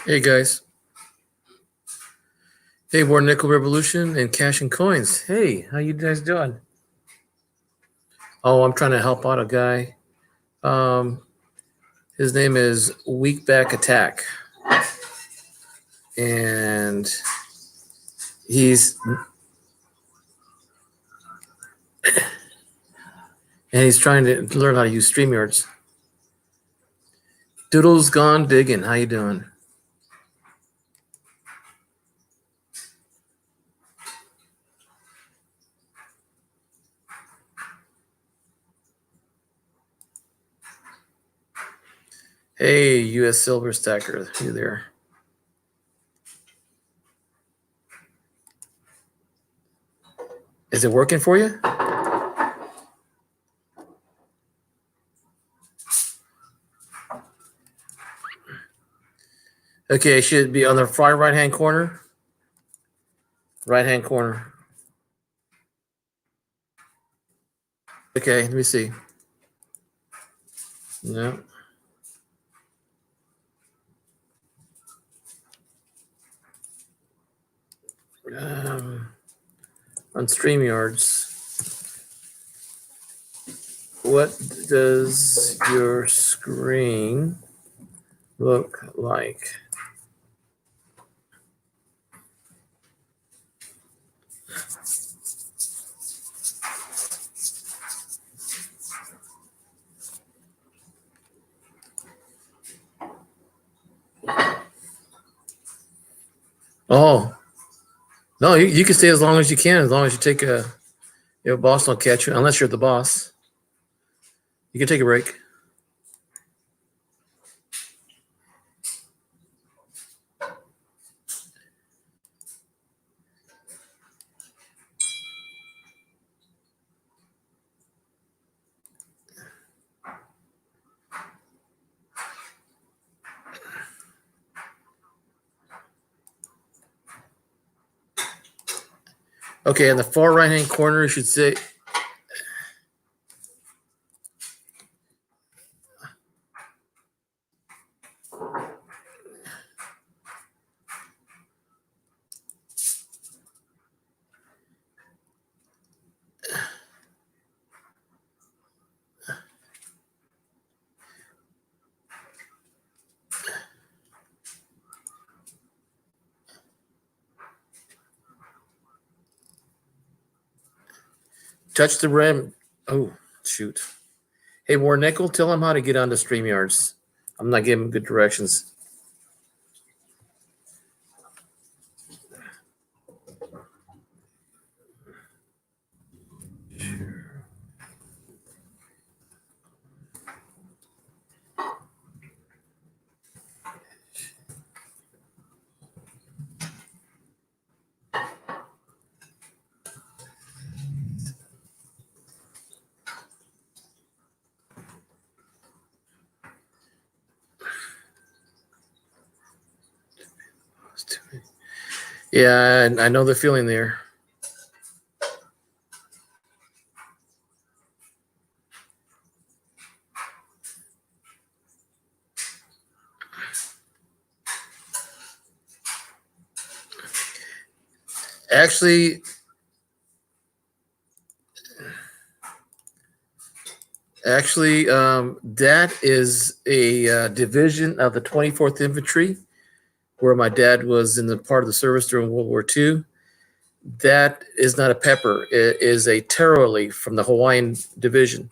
Hey guys. Hey, War Nickel Revolution and Cash and Coins. Hey, how you guys doing? Oh, I'm trying to help out a guy. His name is Weak Back Attack. And he's trying to learn how to use StreamYards. Doodle's gone digging. How you doing? Hey, US Silver Stacker, you there? Is it working for you? Okay, it should be on the far right-hand corner. Right-hand corner. Okay, let me see. No. On StreamYards, what does your screen look like? Oh, no, you can stay as long as you can, as long as you take your boss don't catch you, unless you're the boss. You can take a break. Okay, in the far right-hand corner, you should say. Touch the rim. Oh, shoot. Hey, War Nickel, tell him how to get onto StreamYards. I'm not giving him good directions. Yeah, I know the feeling there. Actually, that is a division of the 24th Infantry, where my dad was in the part of the service during World War II. That is not a pepper. It is a taro leaf from the Hawaiian division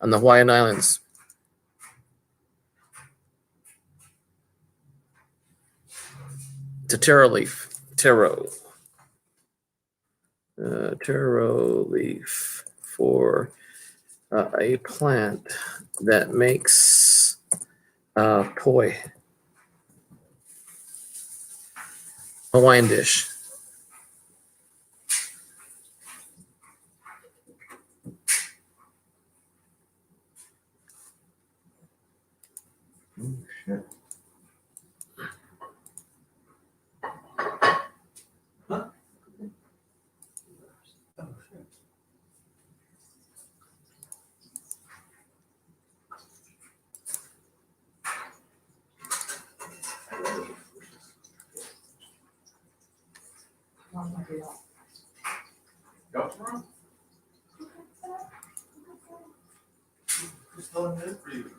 on the Hawaiian Islands. It's a taro leaf. Taro. Taro leaf for a plant that makes poi. Hawaiian dish. Oh, shit. Huh? Oh, shit. Go tomorrow? Just tell him it for you.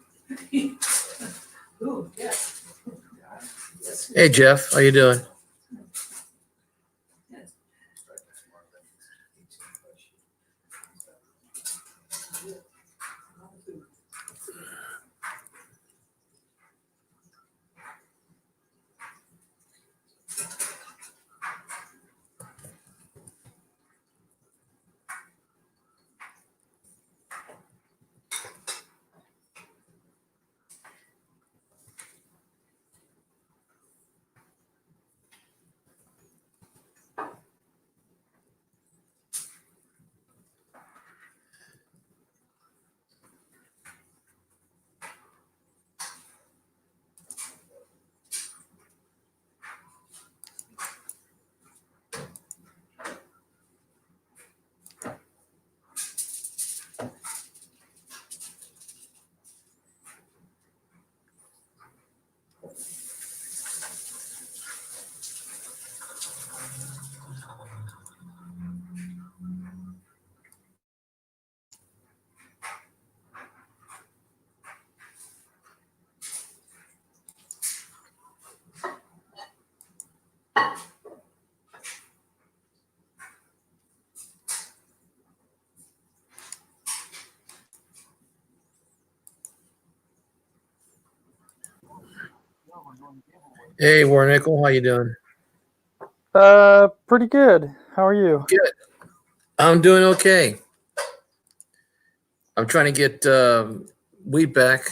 Ooh, yeah. Hey Jeff, how you doing? Hey Warnickel, how you doing? Pretty good. How are you? Good. I'm doing okay. I'm trying to get Wheat back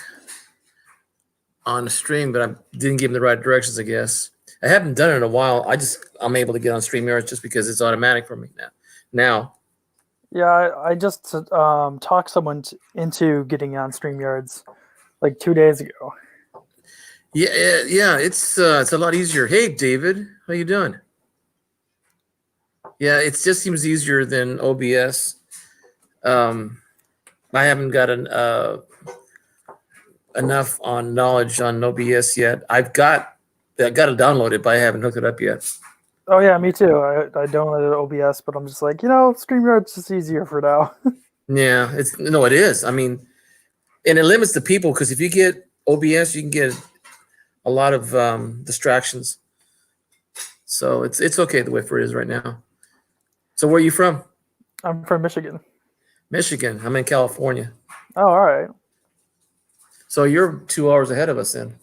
on the stream, but I didn't give him the right directions, I guess. I haven't done it in a while. I'm able to get on StreamYard just because it's automatic for me now. Yeah, I just talked someone into getting on StreamYards like 2 days ago. Yeah, it's a lot easier. Hey David, how you doing? Yeah, it just seems easier than OBS. I haven't gotten enough on knowledge on OBS yet. I got to download it, but I haven't hooked it up yet. Oh yeah, me too. I downloaded OBS, but I'm just like, StreamYard's just easier for now. Yeah, it is. I mean, and it limits the people because if you get OBS, you can get a lot of distractions. So it's okay the way for it is right now. So where are you from? I'm from Michigan. Michigan. I'm in California. Oh, all right. So you're 2 hours ahead of us then.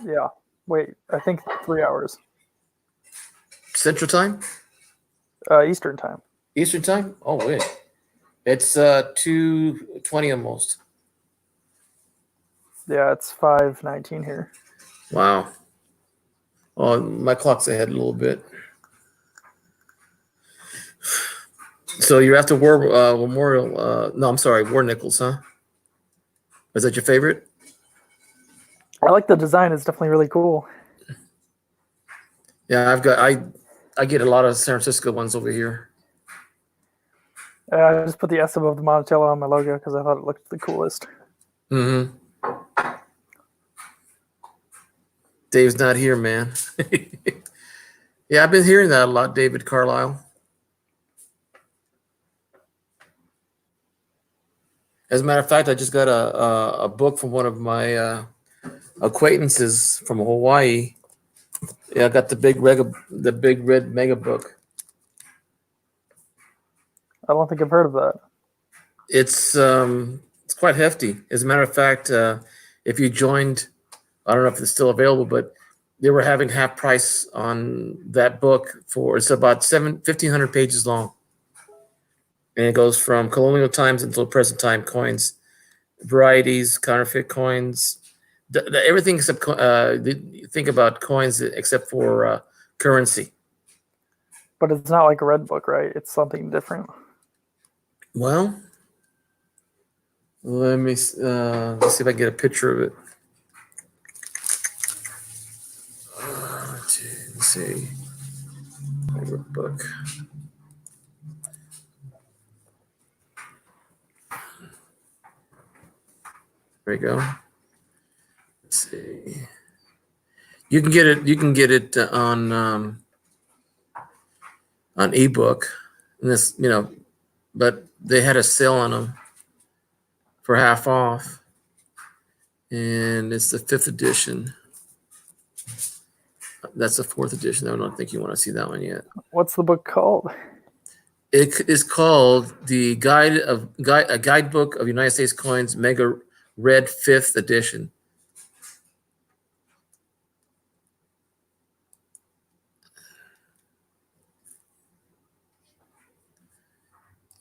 Yeah. Wait, I think 3 hours. Central time? Eastern time. Eastern time? Oh wait. It's 2:20 almost. Yeah, it's 5:19 here. Wow. Oh, my clock's ahead a little bit. So you're after War Memorial. No, I'm sorry, War Nichols, huh? Is that your favorite? I like the design. It's definitely really cool. Yeah, I get a lot of San Francisco ones over here. I just put the S above the Monticello on my logo because I thought it looked the coolest. Mm-hmm. Dave's not here, man. Yeah, I've been hearing that a lot, David Carlisle. As a matter of fact, I just got a book from one of my acquaintances from Hawaii. Yeah, I got the big red mega book. I don't think I've heard of that. It's quite hefty. As a matter of fact, if you joined, I don't know if it's still available, but they were having half price on that book for it's about 1,500 pages long, and it goes from colonial times until present time coins, varieties, counterfeit coins, everything except think about coins except for currency. But it's not like a red book, right? It's something different. Well, let's see if I can get a picture of it. Let's see. Favorite book. There you go. Let's see. You can get it. You can get it on ebook. And this, but they had a sale on them for half off, and it's the 5th edition. That's the 4th edition. I don't think you want to see that one yet. What's the book called? It is called the a Guidebook of United States Coins, Mega Red 5th edition.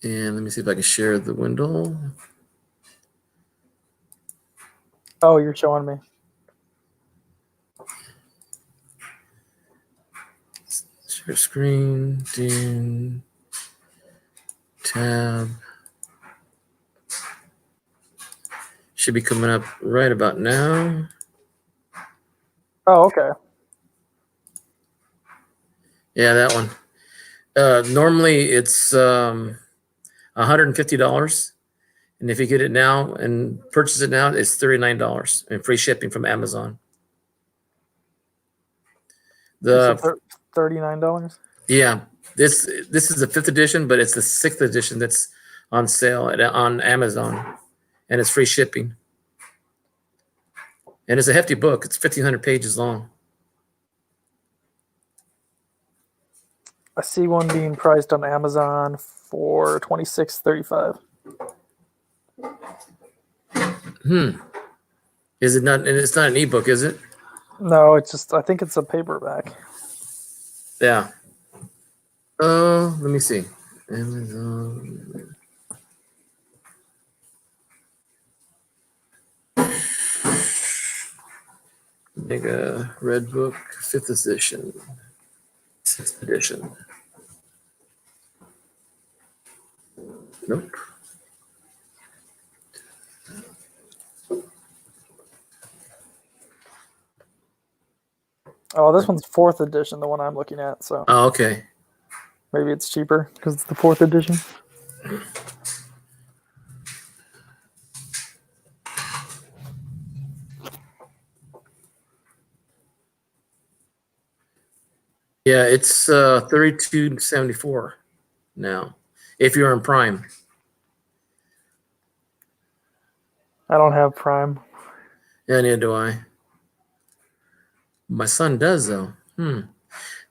And let me see if I can share the window. Oh, you're showing me. Share screen, dim, tab. Should be coming up right about now. Oh, okay. Yeah, that one. Normally it's $150. And if you get it now and purchase it now, it's $39 and free shipping from Amazon. $39. Yeah, this is the 5th edition, but it's the 6th edition that's on sale on Amazon, and it's free shipping. And it's a hefty book. It's 1,500 pages long. I see one being priced on Amazon for $26.35. Is it not? And it's not an ebook, is it? No, it's just I think it's a paperback. Yeah. Oh, let me see. Amazon. Mega Red Book, 5th edition, 6th edition. Nope. Oh, this one's 4th edition, the one I'm looking at. So Oh, okay. maybe it's cheaper because it's the 4th edition. Yeah, it's $32.74 now. If you're on Prime. I don't have Prime. Yeah, neither do I. My son does though.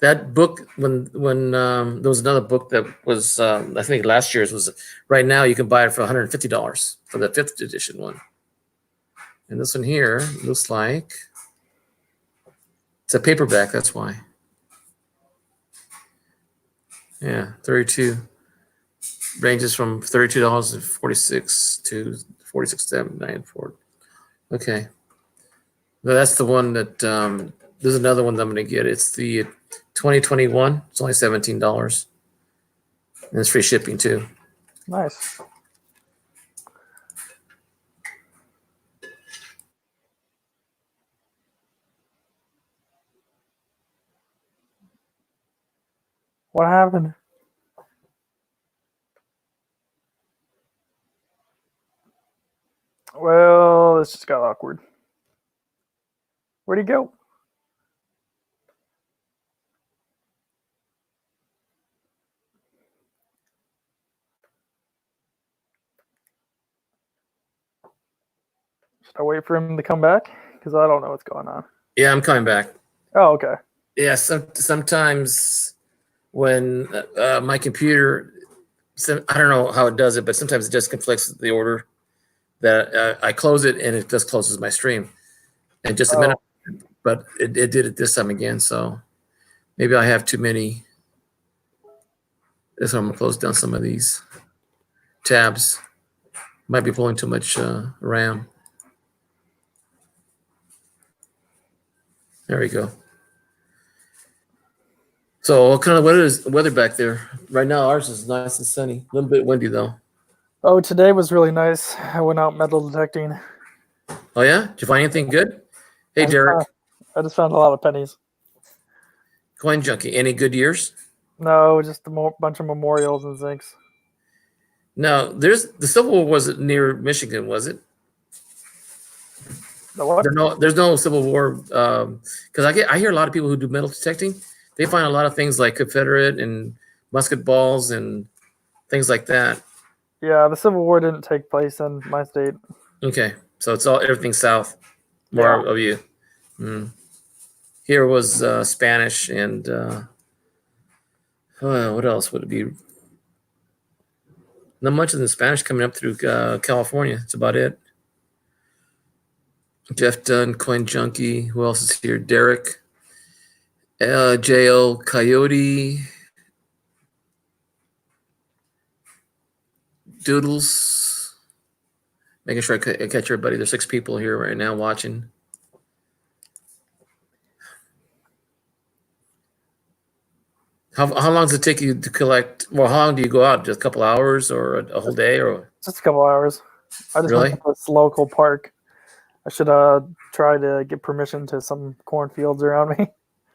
That book when there was another book that was I think last year's was right now you can buy it for $150 for the 5th edition one. And this one here looks like it's a paperback, that's why. Yeah, 32 ranges from $32.46 to $46.94. Okay. Well, that's the one that there's another one that I'm going to get. It's the 2021. It's only $17. And it's free shipping too. Nice. What happened? Well, this just got awkward. Where'd he go? Should I wait for him to come back? Because I don't know what's going on. Yeah, I'm coming back. Oh, okay. Yeah, sometimes when my computer So I don't know how it does it, but sometimes it just conflicts with the order that I close it and it just closes my stream. And just a minute, but it did it this time again. So maybe I have too many. This one, I'm gonna close down some of these tabs. Might be pulling too much RAM. There we go. So what kind of weather back there? Right now, ours is nice and sunny. A little bit windy though. Oh, today was really nice. I went out metal detecting. Oh yeah? Did you find anything good? Hey, Derek. I just found a lot of pennies. Coin Junkie. Any good years? No, just a bunch of memorials and zincs. No, there's the Civil War wasn't near Michigan, was it? The what? There's no Civil War because I hear a lot of people who do metal detecting. They find a lot of things like Confederate and musket balls and things like that. Yeah, the Civil War didn't take place in my state. Okay, so it's all everything south, more of you. Here was Spanish and what else would it be? Not much of the Spanish coming up through California. That's about it. Jeff Dunn, Coin Junkie. Who else is here? Derek. JL Coyote. Doodles. Making sure I catch everybody. There's 6 people here right now watching. How long does it take you to collect? Well, how long do you go out? Just a couple hours or a whole day? Or Just a couple hours. I just Really? went to this local park. I should try to get permission to some cornfields around me.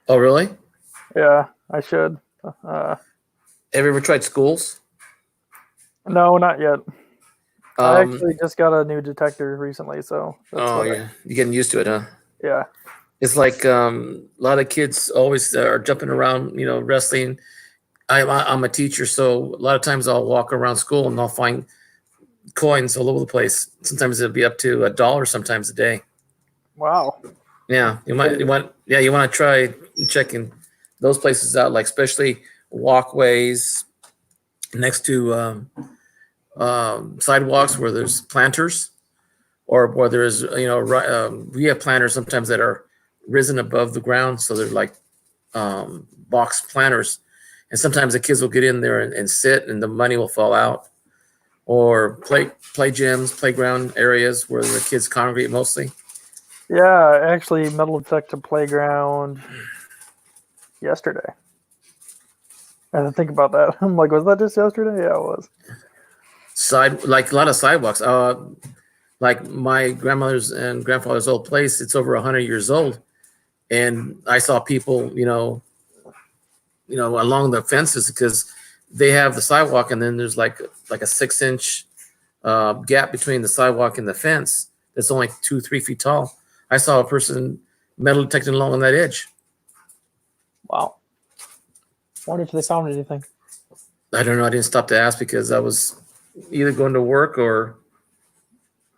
Oh, really? Yeah, I should. Have you ever tried schools? No, not yet. I actually just got a new detector recently, so yeah, you're getting used to it, huh? yeah. It's like a lot of kids always are jumping around, wrestling. I'm a teacher, so a lot of times I'll walk around school and I'll find coins all over the place. Sometimes it'll be up to $1 sometimes a day. Wow. Yeah, you want to try checking those places out, like especially walkways next to sidewalks where there's planters, or where there's we have planters sometimes that are risen above the ground, so they're like box planters, and sometimes the kids will get in there and sit, and the money will fall out. Or play gyms, playground areas where the kids congregate mostly. Yeah, actually, metal detector playground yesterday. I had to think about that. I'm like, was that just yesterday? Yeah, it was. Like a lot of sidewalks. Like my grandmother's and grandfather's old place, it's over 100 years old, and I saw people, along the fences because they have the sidewalk, and then there's like a 6-inch gap between the sidewalk and the fence. That's only 2-3 feet tall. I saw a person metal detecting along on that edge. Wow. Wonder if they found anything. I don't know. I didn't stop to ask because I was either going to work or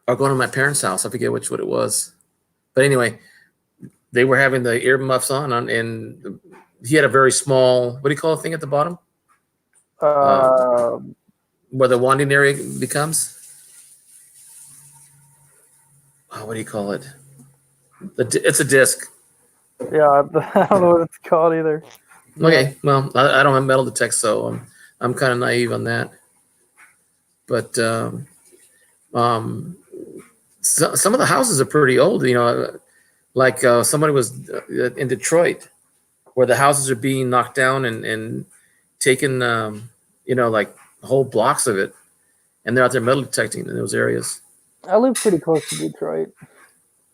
going to my parents' house. I forget which what it was. But anyway, they were having the ear muffs on, and he had a very small, what do you call the thing at the bottom? Where the wanding area becomes. What do you call it? It's a disc. Yeah, I don't know what it's called either. Okay, well, I don't have metal detect, so I'm kind of naive on that. But some of the houses are pretty old. Like somebody was in Detroit, where the houses are being knocked down and taken, like whole blocks of it, and they're out there metal detecting in those areas. I live pretty close to Detroit.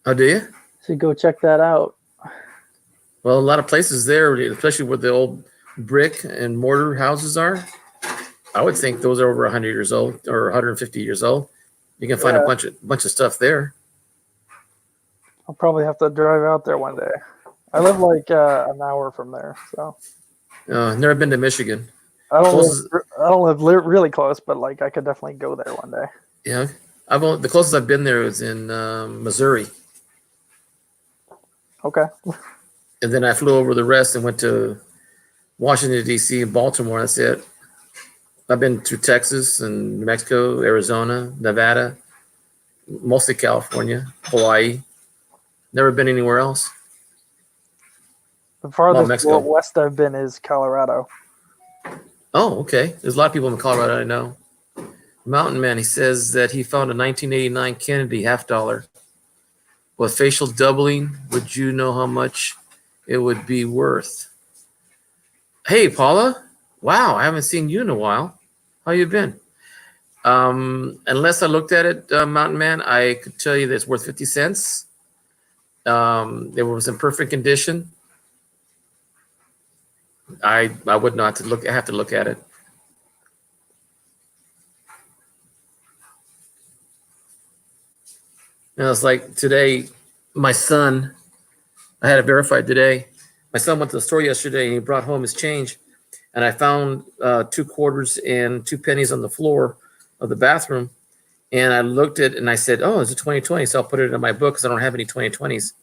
Oh, do you? So go check that out. Well, a lot of places there, especially where the old brick and mortar houses are, I would think those are over 100 years old or 150 years old. You can find a bunch of stuff there. I'll probably have to drive out there one day. I live like an hour from there, so. Never been to Michigan. I don't live really close, but like I could definitely go there one day. Yeah, the closest I've been there was in Missouri. Okay. And then I flew over the rest and went to Washington, D.C. and Baltimore. That's it. I've been to Texas and New Mexico, Arizona, Nevada, mostly California, Hawaii. Never been anywhere else. The farthest Mexico. west I've been is Colorado. Oh, okay. There's a lot of people in Colorado I know. Mountain Man, he says that he found a 1989 Kennedy $50. With facial doubling, would you know how much it would be worth? Hey, Paula. Wow, I haven't seen you in a while. How you been? Unless I looked at it, Mountain Man, I could tell you that it's worth 50 cents. It was in perfect condition. I would not to look. I have to look at it. And it's like today, my son, I had it verified today. My son went to the store yesterday and he brought home his change. And I found 2 quarters and 2 pennies on the floor of the bathroom. And I looked at it and I said, oh, it's a 2020. So I'll put it in my book because I don't have any 2020s.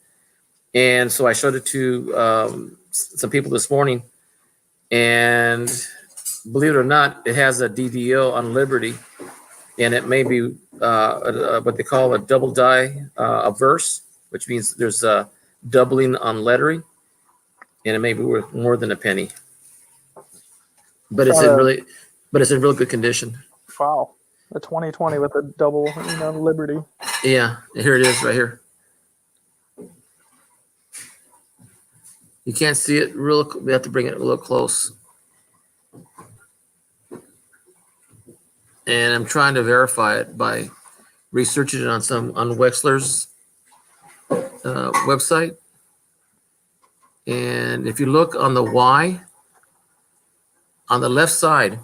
And so I showed it to some people this morning. And believe it or not, it has a DDO on Liberty. And it may be what they call a double die averse, which means there's a doubling on lettering. And it may be worth more than a penny. But it's in real good condition. Wow. A 2020 with a double, Liberty. Yeah, here it is right here. You can't see it we have to bring it a little close. And I'm trying to verify it by researching it on Wexler's website. And if you look on the Y, on the left side,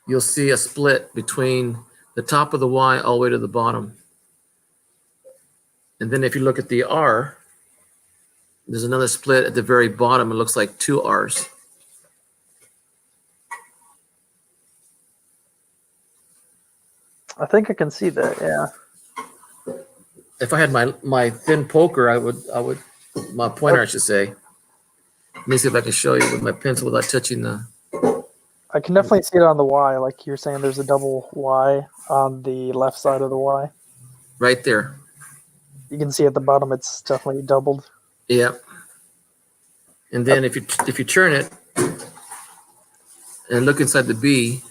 you'll see a split between the top of the Y all the way to the bottom. And then if you look at the R, there's another split at the very bottom. It looks like 2 R's. I think I can see that, yeah. If I had my thin poker, I would my pointer, I should say. Let me see if I can show you with my pencil without touching the. I can definitely see it on the Y. Like you're saying, there's a double Y on the left side of the Y. Right there. You can see at the bottom, it's definitely doubled. Yep. And then if you turn it and look inside the B,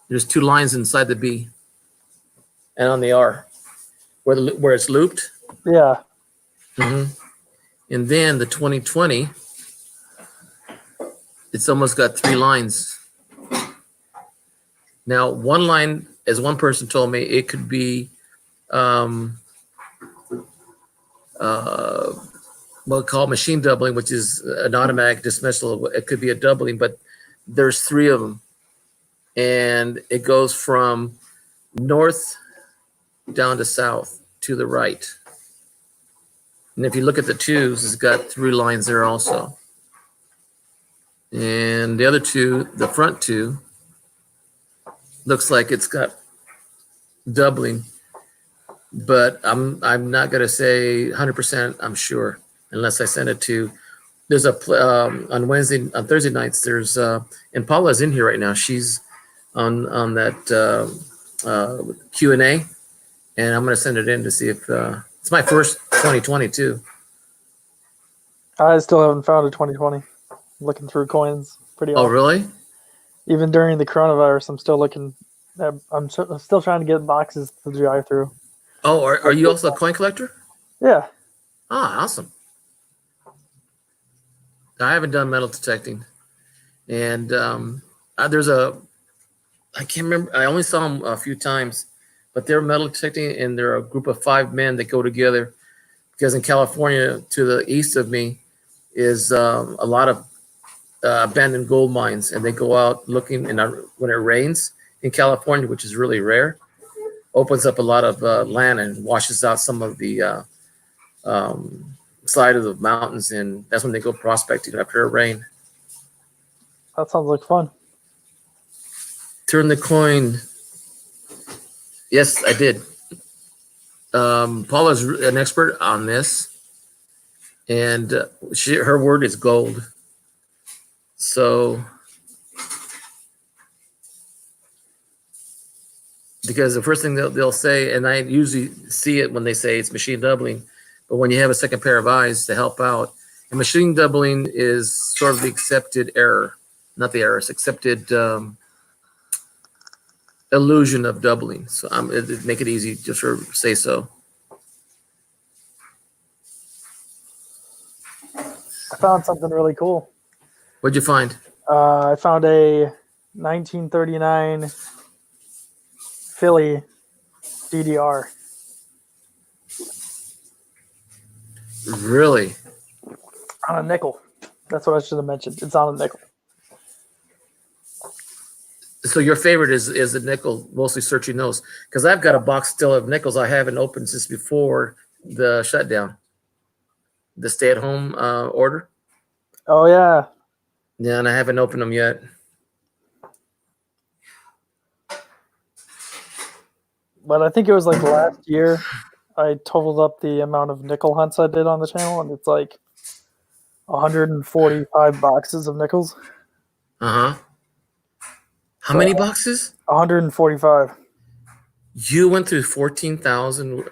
there's 2 lines inside the B and on the R where it's looped. Yeah. Mm-hmm. And then the 2020, it's almost got 3 lines. Now, one line, as one person told me, it could be what we call machine doubling, which is an automatic dismissal. It could be a doubling, but there's 3 of them. And it goes from north down to south to the right. And if you look at the 2s, it's got 3 lines there also. And the other 2, the front 2, looks like it's got doubling. But I'm not going to say 100%, I'm sure, unless I send it to. There's on Thursday nights, there's, and Paula's in here right now. She's on that Q&A, and I'm going to send it in to see if, it's my first 2020 too. I still haven't found a 2020. Looking through coins pretty often. Oh, really? Even during the coronavirus, I'm still looking. I'm still trying to get boxes to drive through. Oh, are you also a coin collector? Yeah. Ah, awesome. I haven't done metal detecting. And there's I can't remember, I only saw them a few times, but they're metal detecting and they're a group of 5 men that go together. Because in California, to the east of me, is a lot of abandoned gold mines, and they go out looking, and when it rains in California, which is really rare, opens up a lot of land and washes out some of the side of the mountains, and that's when they go prospecting after a rain. That sounds like fun. Turn the coin. Yes, I did. Paula's an expert on this, and her word is gold. So because the first thing they'll say, and I usually see it when they say it's machine doubling, but when you have a second pair of eyes to help out, and machine doubling is sort of the accepted error, not the error, it's accepted illusion of doubling. So it make it easy just to say so. I found something really cool. What'd you find? I found a 1939 Philly DDR. Really? On a nickel. That's what I should have mentioned. It's on a nickel. So your favorite is the nickel, mostly searching those, because I've got a box still of nickels I haven't opened since before the shutdown, the stay-at-home order. Oh yeah. Yeah, and I haven't opened them yet. But I think it was like last year I totaled up the amount of nickel hunts I did on the channel, and it's like 145 boxes of nickels. Uh-huh. How many boxes? 145. You went through 14,000.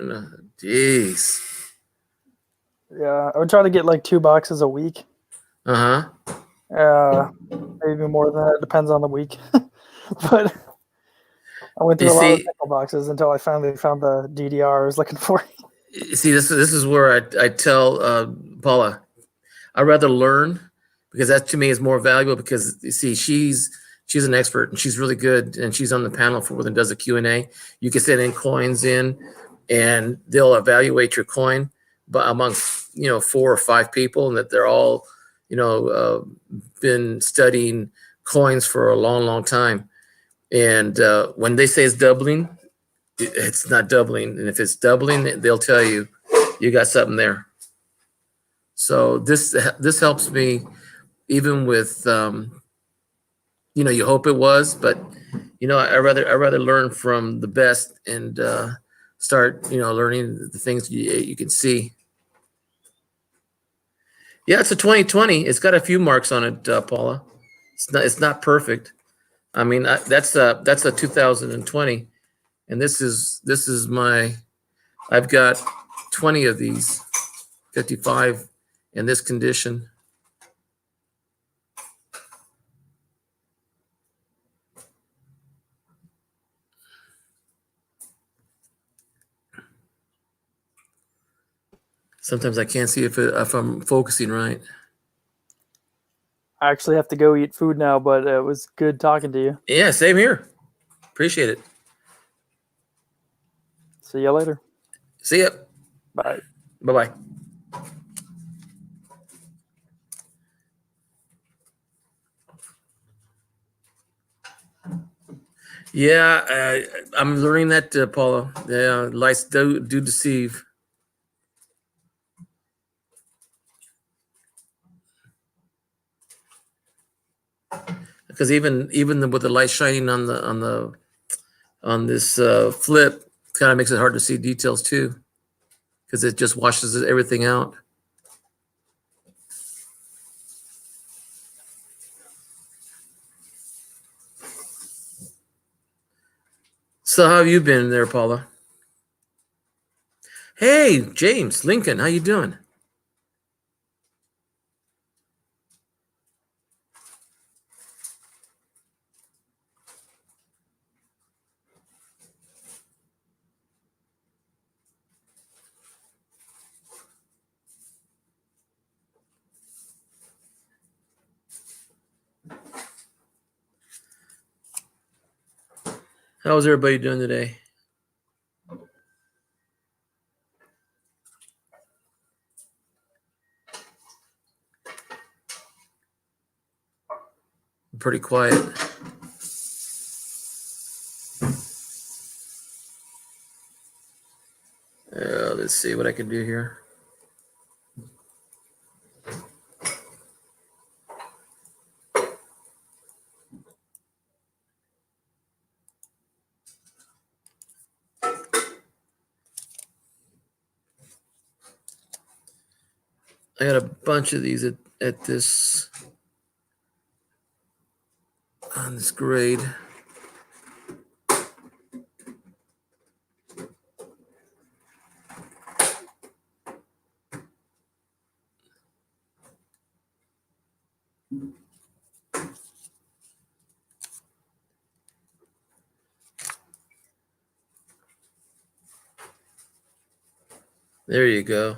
Jeez. Yeah, I would try to get like 2 boxes a week. Uh-huh. Maybe more than that. It depends on the week. But I went through a lot of nickel boxes until I finally found the DDR I was looking for. See, this is where I tell Paula, I'd rather learn, because that to me is more valuable, because you see, she's an expert and she's really good, and she's on the panel for when it does a Q&A. You can send in coins in and they'll evaluate your coin, but amongst 4 or 5 people, and that they're all been studying coins for a long time. And when they say it's doubling, it's not doubling. And if it's doubling, they'll tell you got something there. So this helps me, even with you hope it was, but I rather learn from the best and start learning the things you can see. Yeah, it's a 2020. It's got a few marks on it, Paula. It's not perfect. I mean, that's a 2020, and this is my. I've got 20 of these, 55 in this condition. Sometimes I can't see if I'm focusing right. I actually have to go eat food now, but it was good talking to you. Yeah, same here. Appreciate it. See you later. See ya. Bye. Bye-bye. Yeah, I'm learning that, Paula. Yeah, lights do deceive. Because even with the light shining on this flip, kind of makes it hard to see details too, because it just washes everything out. So how have you been there, Paula? Hey, James Lincoln, how you doing? How's everybody doing today? Pretty quiet. Let's see what I can do here. I got a bunch of these at this on this grade. There you go.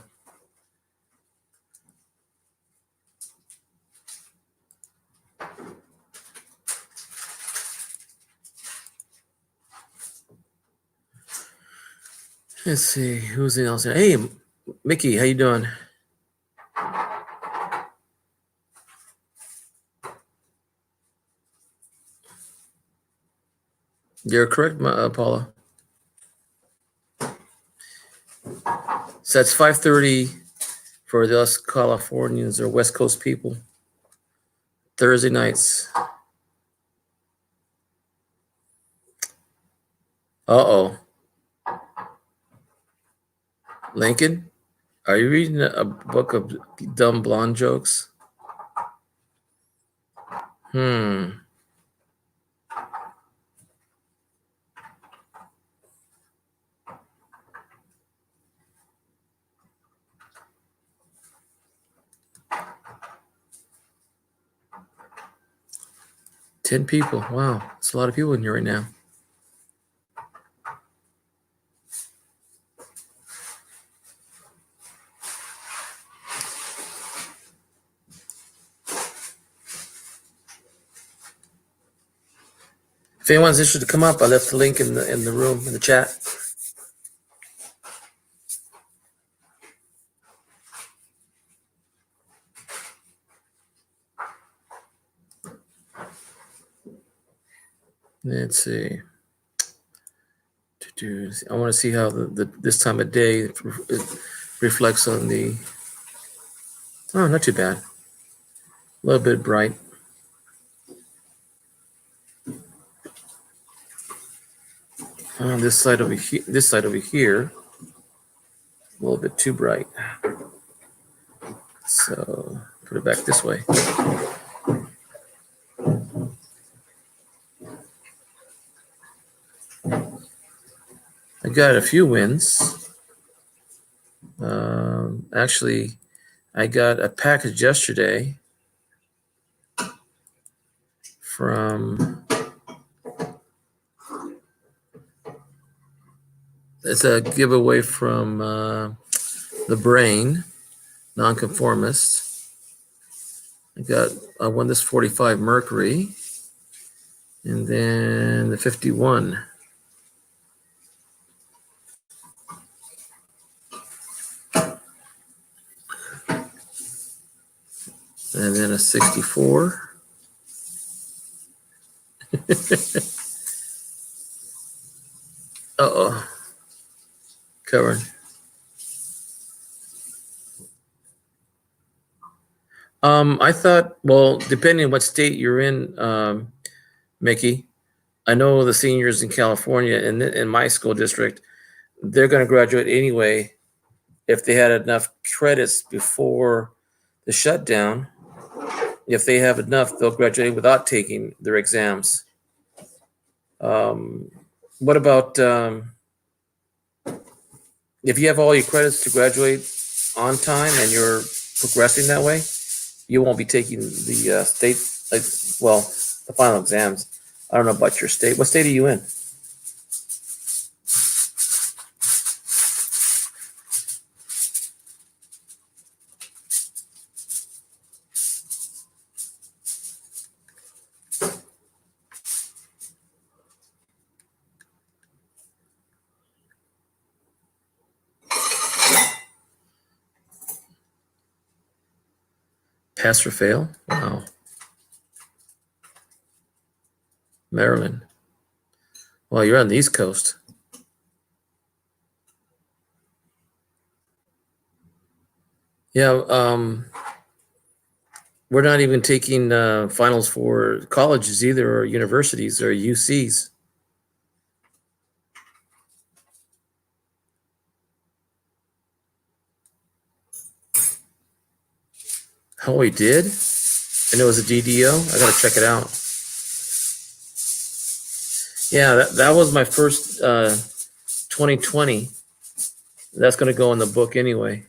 Let's see who's else. Hey, Mickey, how you doing? You're correct, Paula. So that's 5:30 for us Californians or West Coast people. Thursday nights. Uh-oh. Lincoln, are you reading a book of dumb blonde jokes? 10 people. Wow. It's a lot of people in here right now. If anyone's interested to come up, I left the link in the room, in the chat. Let's see. I want to see how this time of day it reflects on the. Oh, not too bad. A little bit bright. This side over here, a little bit too bright. So put it back this way. I got a few wins. Actually, I got a package yesterday from. It's a giveaway from the Brain, Nonconformist. I won this 45 Mercury, and then the 51. And then a 64. Uh-oh. Covered. I thought, well, depending on what state you're in, Mickey, I know the seniors in California in my school district, they're going to graduate anyway if they had enough credits before the shutdown. If they have enough, they'll graduate without taking their exams. What about if you have all your credits to graduate on time and you're progressing that way, you won't be taking the the final exams. I don't know about your state. What state are you in? Pass or fail? Wow. Maryland. Well, you're on the East Coast. Yeah, we're not even taking finals for colleges either, or universities or UCs. Oh, we did? And it was a DDO? I gotta check it out. Yeah, that was my first 2020. That's gonna go in the book anyway.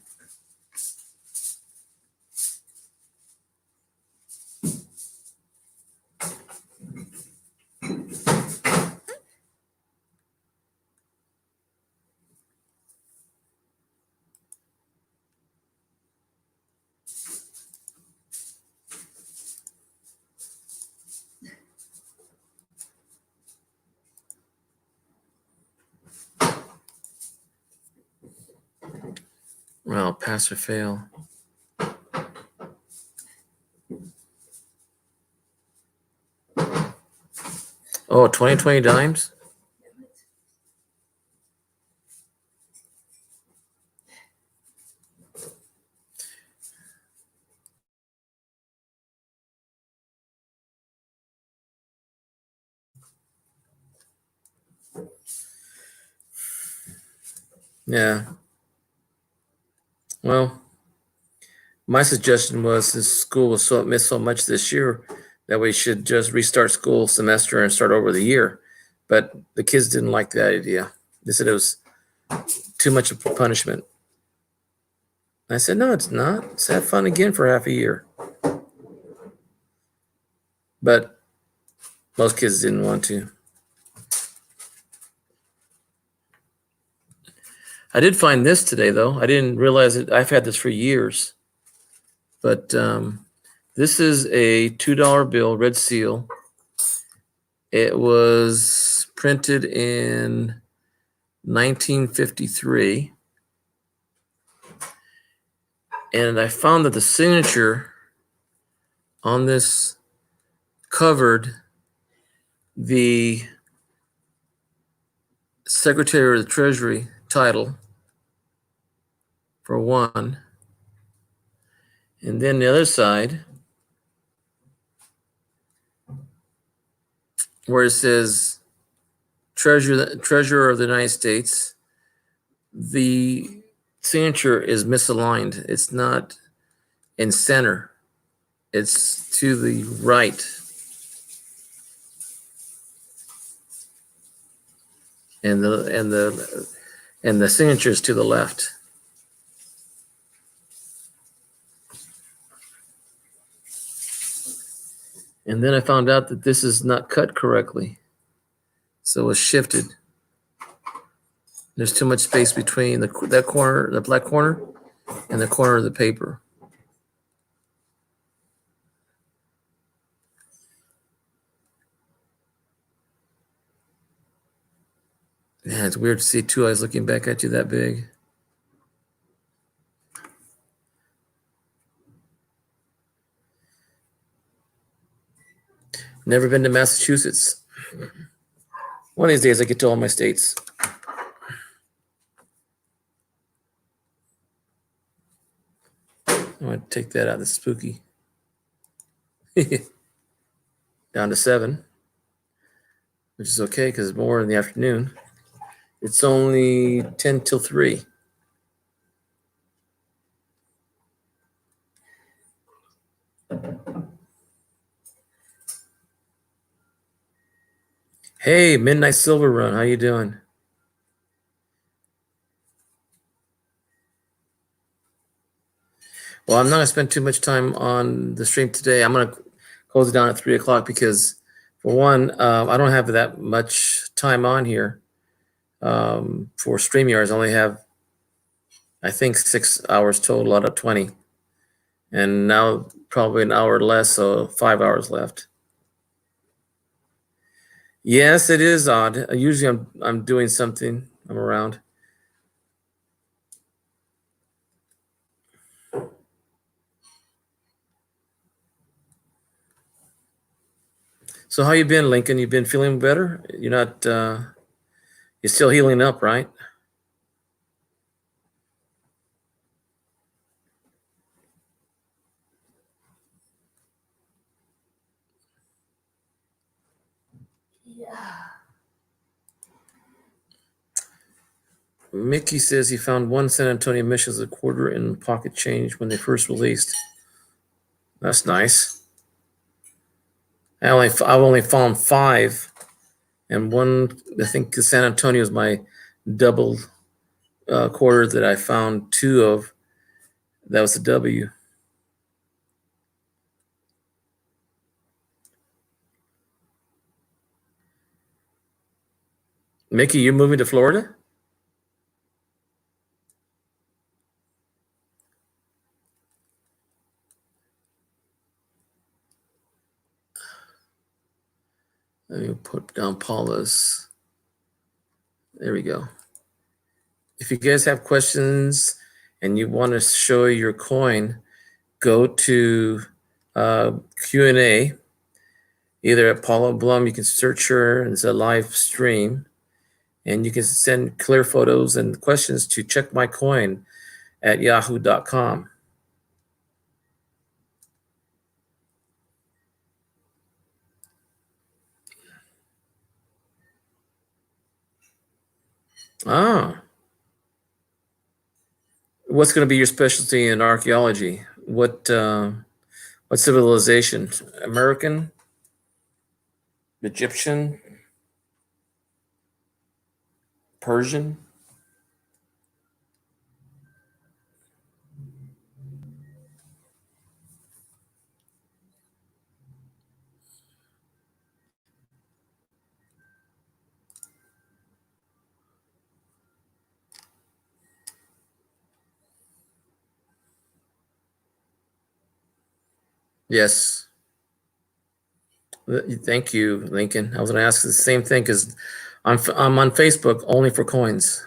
Well, pass or fail. Oh, 20 dimes? Yeah. Well, my suggestion was since school was missed so much this year that we should just restart school semester and start over the year. But the kids didn't like that idea. They said it was too much of a punishment. I said, no, it's not. Let's have fun again for half a year. But most kids didn't want to. I did find this today, though. I didn't realize it. I've had this for years. But this is a $2 bill, red seal. It was printed in 1953. And I found that the signature on this covered the Secretary of the Treasury title, for one. And then the other side, where it says Treasurer of the United States, the signature is misaligned. It's not in center. It's to the right. And the signature is to the left. And then I found out that this is not cut correctly. So it's shifted. There's too much space between that corner, the black corner, and the corner of the paper. Yeah, it's weird to see two eyes looking back at you that big. Never been to Massachusetts. One of these days I get to all my states. I'm going to take that out. That's spooky. Down to 7, which is okay because it's more in the afternoon. It's only 10 till 3. Hey, Midnight Silver Run, how you doing? Well, I'm not going to spend too much time on the stream today. I'm going to close it down at 3 o'clock because, for one, I don't have that much time on here for StreamYards. I only have, I think, 6 hours total out of 20. And now probably an hour less, so 5 hours left. Yes, it is odd. Usually I'm doing something. I'm around. So how you been, Lincoln? You been feeling better? You're not you're still healing up, right? Yeah. Mickey says he found one San Antonio mission as a quarter in pocket change when they first released. That's nice. I've only found 5, and one, I think San Antonio is my double quarter that I found 2 of. That was a W. Mickey, you moving to Florida? Let me put down Paula's. There we go. If you guys have questions, and you want to show your coin, go to Q&A, either at Paula Blum, you can search her, and it's a live stream, and you can send clear photos and questions to checkmycoin@yahoo.com. Ah, what's going to be your specialty in archaeology? What civilization? American, Egyptian, Persian? Yes. Thank you, Lincoln. I was going to ask the same thing because I'm on Facebook only for coins.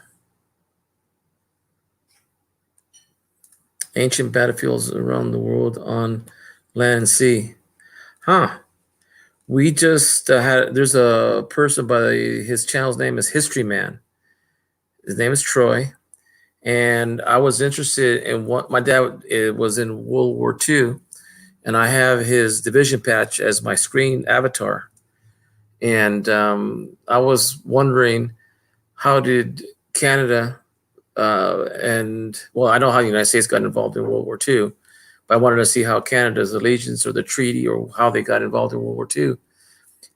Ancient battlefields around the world on land and sea. Huh. We just there's a person his channel's name is History Man. His name is Troy. And I was interested in what my dad was in World War II. And I have his division patch as my screen avatar. And I was wondering, how did Canada I know how the United States got involved in World War II, but I wanted to see how Canada's allegiance or the treaty or how they got involved in World War II.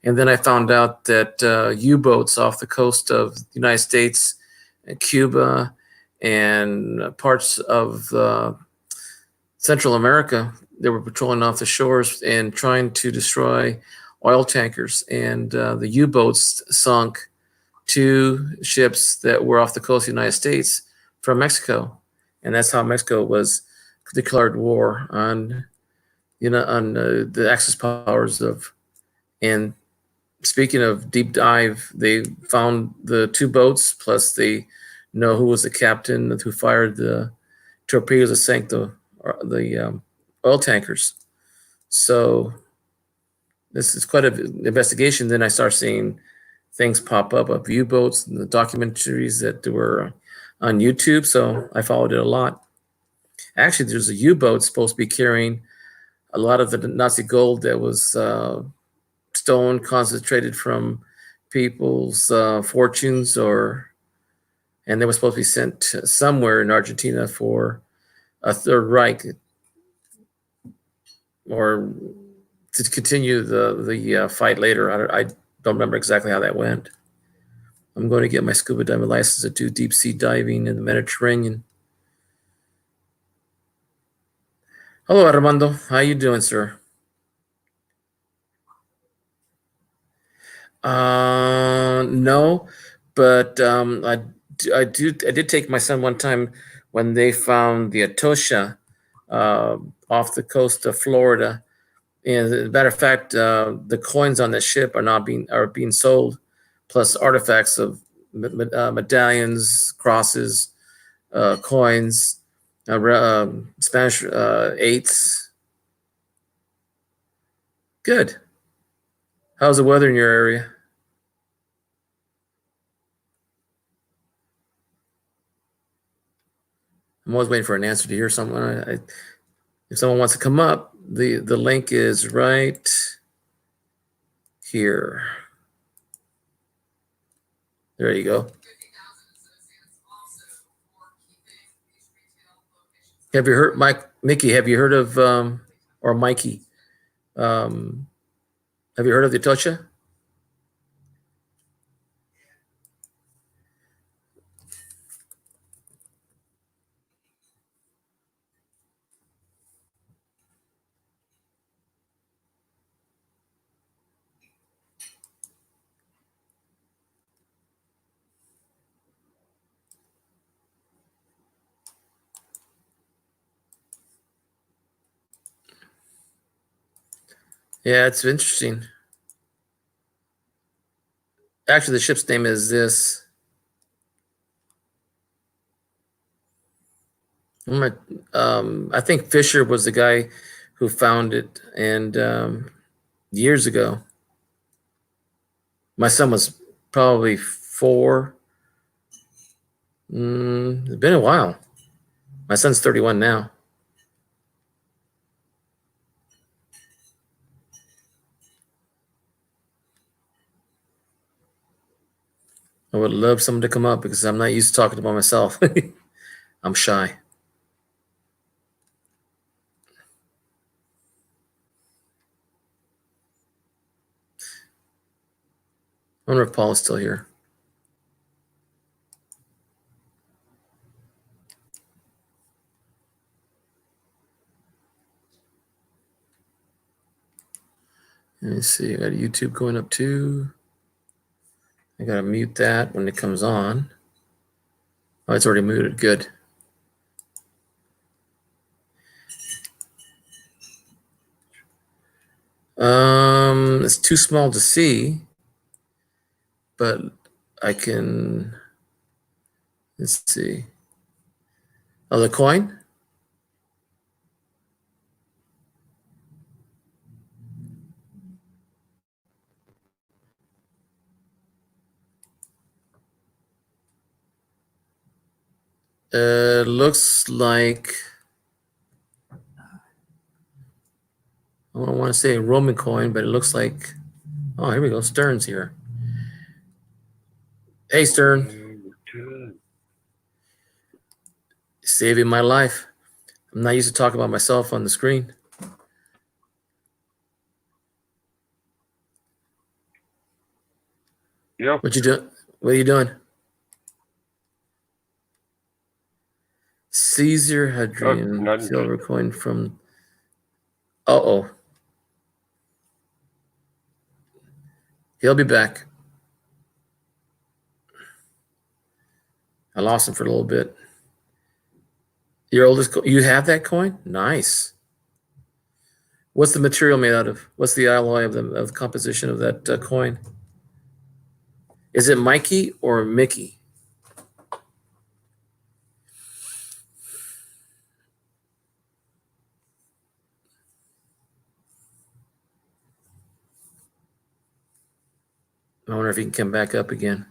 And then I found out that U-boats off the coast of the United States and Cuba and parts of Central America, they were patrolling off the shores and trying to destroy oil tankers. And the U-boats sunk 2 ships that were off the coast of the United States from Mexico. And that's how Mexico was declared war on, the Axis powers of. And speaking of deep dive, they found the 2 boats, plus they know who was the captain who fired the torpedoes that sank the oil tankers. So this is quite an investigation. Then I start seeing things pop up of U-boats and the documentaries that were on YouTube. So I followed it a lot. Actually, there's a U-boat supposed to be carrying a lot of the Nazi gold that was stolen, concentrated from people's fortunes, and they were supposed to be sent somewhere in Argentina for a Third Reich, or to continue the fight later. I don't remember exactly how that went. I'm going to get my scuba diving license to do deep sea diving in the Mediterranean. Hello, Armando. How you doing, sir? No, but I did take my son one time when they found the Atosha off the coast of Florida. And as a matter of fact, the coins on the ship are being sold, plus artifacts of medallions, crosses, coins, Spanish eights. Good. How's the weather in your area? I'm always waiting for an answer to hear someone. If someone wants to come up, the link is right here. There you go. Have you heard, Mickey? Have you heard of or Mikey? Have you heard of the Atosha? Yeah, it's interesting. Actually, the ship's name is this. I think Fisher was the guy who found it, and years ago. My son was probably 4. It's been a while. My son's 31 now. I would love someone to come up because I'm not used to talking about myself. I'm shy. I wonder if Paul is still here. Let me see. I got YouTube going up too. I gotta mute that when it comes on. Oh, it's already muted. Good. It's too small to see, but I can. Let's see. Oh, the coin. Looks like. I don't want to say Roman coin, but it looks like. Oh, here we go. Stern's here. Hey, Stern. Saving my life. I'm not used to talking about myself on the screen. Yep. What you doing? What are you doing? Caesar Hadrian nothing. silver coin from. Uh-oh. He'll be back. I lost him for a little bit. Your oldest, you have that coin? Nice. What's the material made out of? What's the alloy of the composition of that coin? Is it Mikey or Mickey? I wonder if he can come back up again.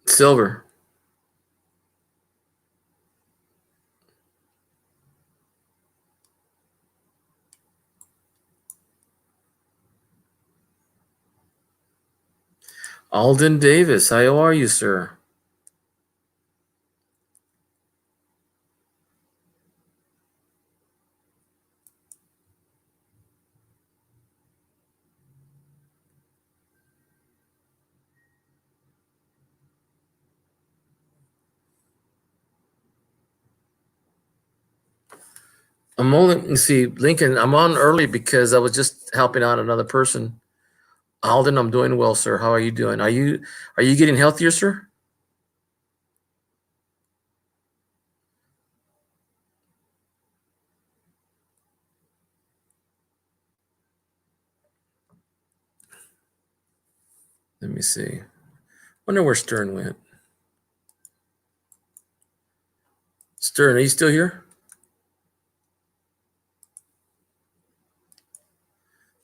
Silver. Alden Davis, how are you, sir? I'm only, let's see, Lincoln, I'm on early because I was just helping out another person. Alden, I'm doing well, sir. How are you doing? Are you getting healthier, sir? Let me see. Wonder where Stern went. Stern, are you still here?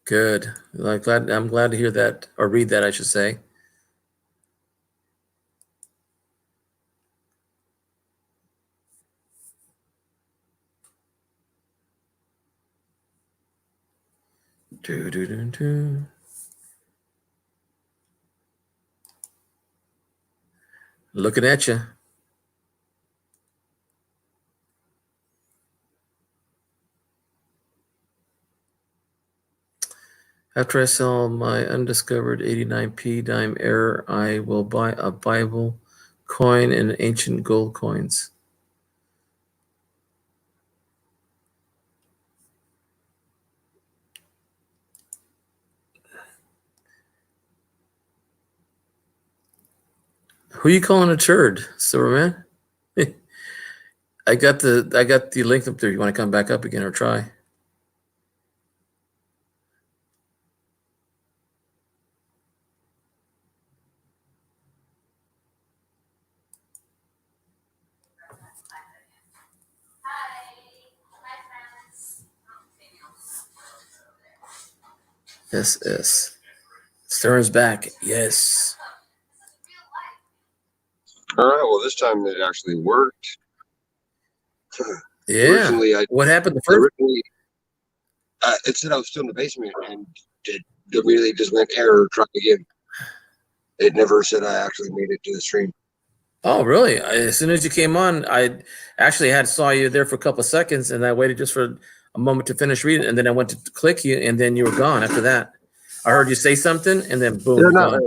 Good. I'm glad to hear that, or read that, I should say. Do, do, do, do. Looking at you. After I sell my undiscovered 89p dime error, I will buy a Bible coin and ancient gold coins. Who you calling a turd, Silverman? I got the link up there. You want to come back up again or try? Yes, yes. Stern's back. Yes. All right. Well, this time it actually worked. Yeah. Originally, What happened the first? it said I was still in the basement, and it immediately just went error. Try again. It never said I actually made it to the stream. Oh, really? As soon as you came on, I actually saw you there for a couple of seconds, and I waited just for a moment to finish reading, and then I went to click you, and then you were gone after that. I heard you say something, and then boom, you're gone.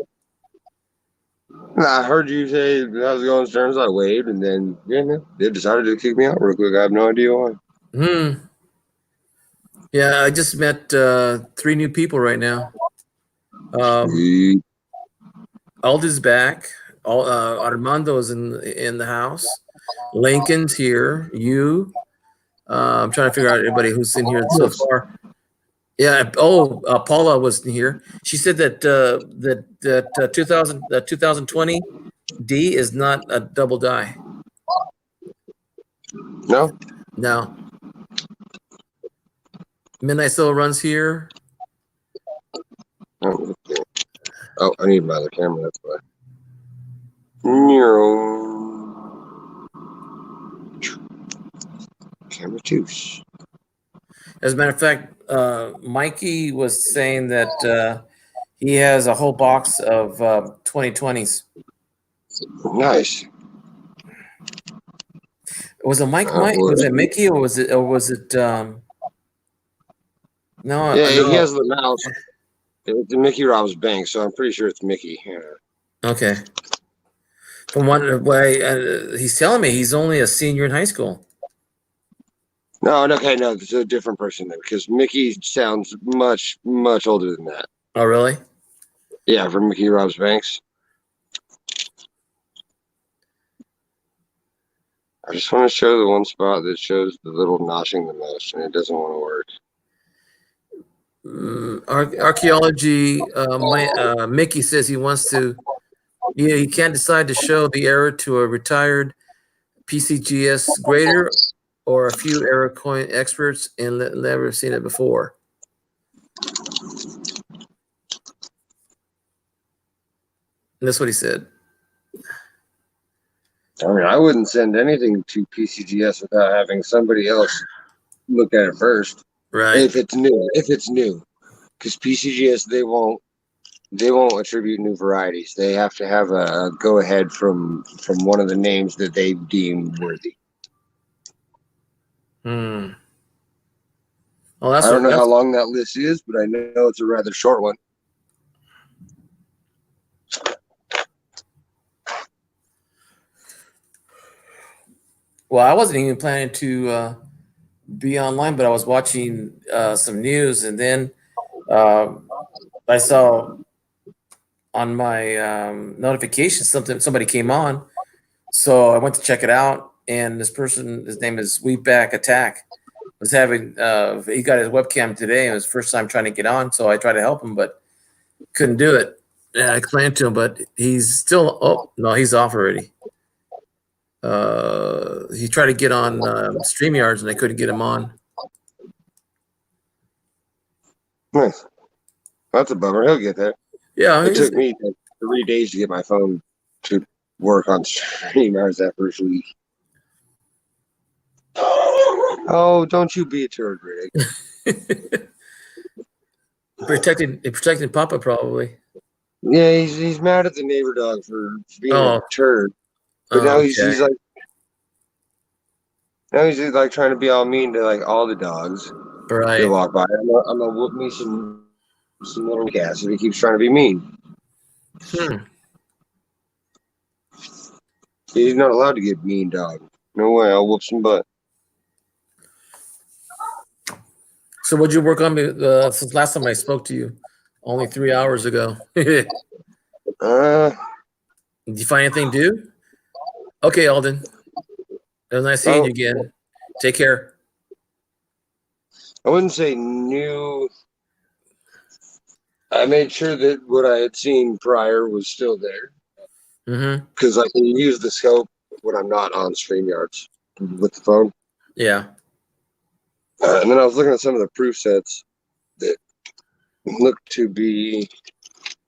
I heard you say how's it going, Stearns. I waved, and then they decided to kick me out real quick. I have no idea why. Yeah, I just met 3 new people right now. Alda's back. Armando's in the house. Lincoln's here. You. I'm trying to figure out everybody who's in here so far. Yeah. Paula was here. She said that 2020 D is not a double die. No. No. Midnight Soul runs here. Oh, I need my other camera. That's why. Camera 2. As a matter of fact, Mikey was saying that he has a whole box of 2020s. Nice. Was it Mike? Was it Mickey or was it? No. Yeah, he has the mouse. It's the Mickey robs bank, so I'm pretty sure it's Mickey. Yeah. Okay. From what way he's telling me, he's only a senior in high school. No, it's a different person then, because Mickey sounds much, much older than that. Oh, really? Yeah, from Mickey robs banks. I just want to show the one spot that shows the little notching the most, and it doesn't want to work. Archaeology. Mickey says he wants to. Yeah, he can't decide to show the error to a retired PCGS grader or a few error coin experts and never seen it before. And that's what he said. I mean, I wouldn't send anything to PCGS without having somebody else look at it first. Right. If it's new, because PCGS they won't attribute new varieties. They have to have a go ahead from one of the names that they deem worthy. Well, I don't know how long that list is, but I know it's a rather short one. Well, I wasn't even planning to be online, but I was watching some news, and then I saw on my notification somebody came on, so I went to check it out, and this person, his name is Wheatback Attack, was having he got his webcam today, and it was his first time trying to get on, so I tried to help him, but couldn't do it. And I explained to him, but he's still he's off already. He tried to get on StreamYards, and I couldn't get him on. Nice. That's a bummer. He'll get there. Yeah, it took me 3 days to get my phone to work on StreamYards that first week. Oh, don't you be a turd, Rick. protecting Papa probably. Yeah, he's mad at the neighbor dog for being a turd. But now he's like trying to be all mean to like all the dogs. Right. They walk by. I'm gonna whoop me some little cats if he keeps trying to be mean. He's not allowed to get mean, dog. No way. I'll whoop some butt. So what'd you work on since last time I spoke to you? Only 3 hours ago. Did you find anything new? Okay, Alden. It was nice seeing you again. Take care. I wouldn't say new. I made sure that what I had seen prior was still there. Because I can use the scope when I'm not on StreamYards with the phone. Yeah. And then I was looking at some of the proof sets that look to be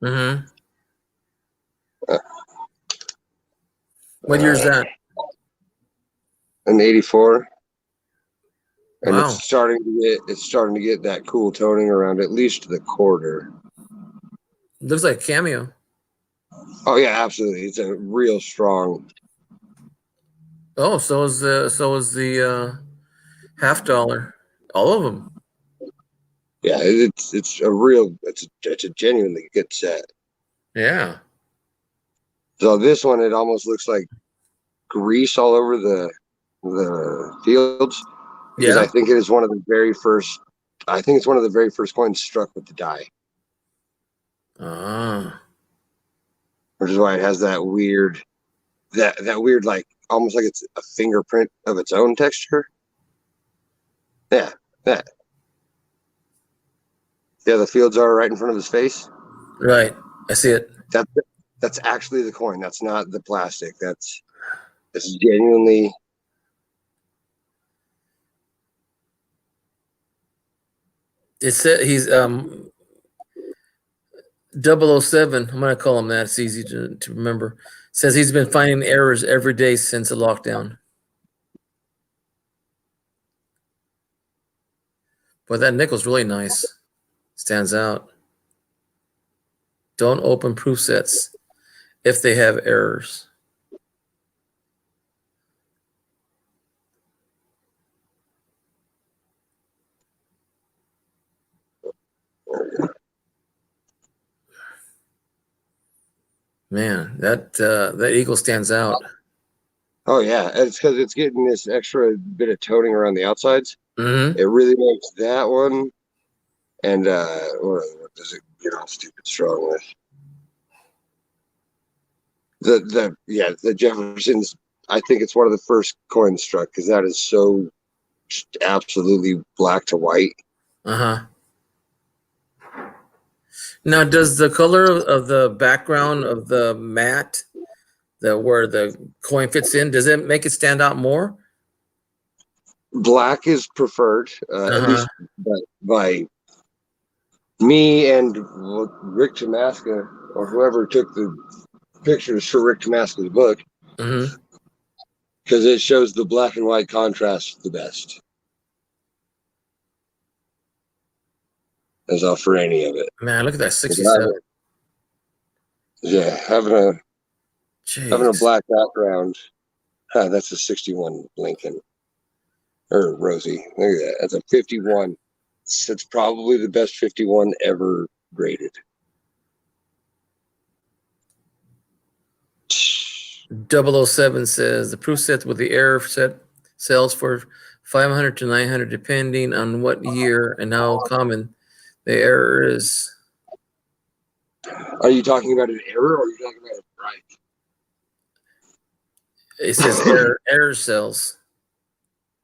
Mm-hmm. What year is that? an 84. And Wow. it's starting to get that cool toning around at least the quarter. Looks like a cameo. Oh yeah, absolutely. It's a real strong. Oh, so is the half dollar. All of them. Yeah, it's a genuinely good set. Yeah. So this one, it almost looks like grease all over the fields because Yeah. I think it is one of the very first. I think it's one of the very first coins struck with the die, Ah. which is why it has that weird, that weird like almost like it's a fingerprint of its own texture. Yeah, yeah, yeah. The fields are right in front of his face. Right. I see it. That that's actually the coin. That's not the plastic. That's genuinely. It said he's 007. I'm gonna call him that. It's easy to remember. Says he's been finding errors every day since the lockdown. But that nickel's really nice. Stands out. Don't open proof sets if they have errors. Man, that eagle stands out. Oh yeah, it's because it's getting this extra bit of toning around the outsides. Mm-hmm. It really makes that one. And what does it get all stupid strong with? The Jefferson's. I think it's one of the first coins struck because that is so absolutely black to white. Uh-huh. Now, does the color of the background of the mat, where the coin fits in, does it make it stand out more? Black is preferred, at Uh-huh. least by me and Rick Tamaska or whoever took the pictures for Rick Tamaska's book, Mm-hmm. because it shows the black and white contrast the best. As for any of it. Man, look at that 67. Yeah, having a Jeez. black background. That's a 61 Lincoln or Rosie. Look at that. That's a 51. It's probably the best 51 ever graded. 007 says the proof set with the error set sells for 500 to 900 depending on what year and how common the error is. Are you talking about an error or are you talking about a strike? It says error sells.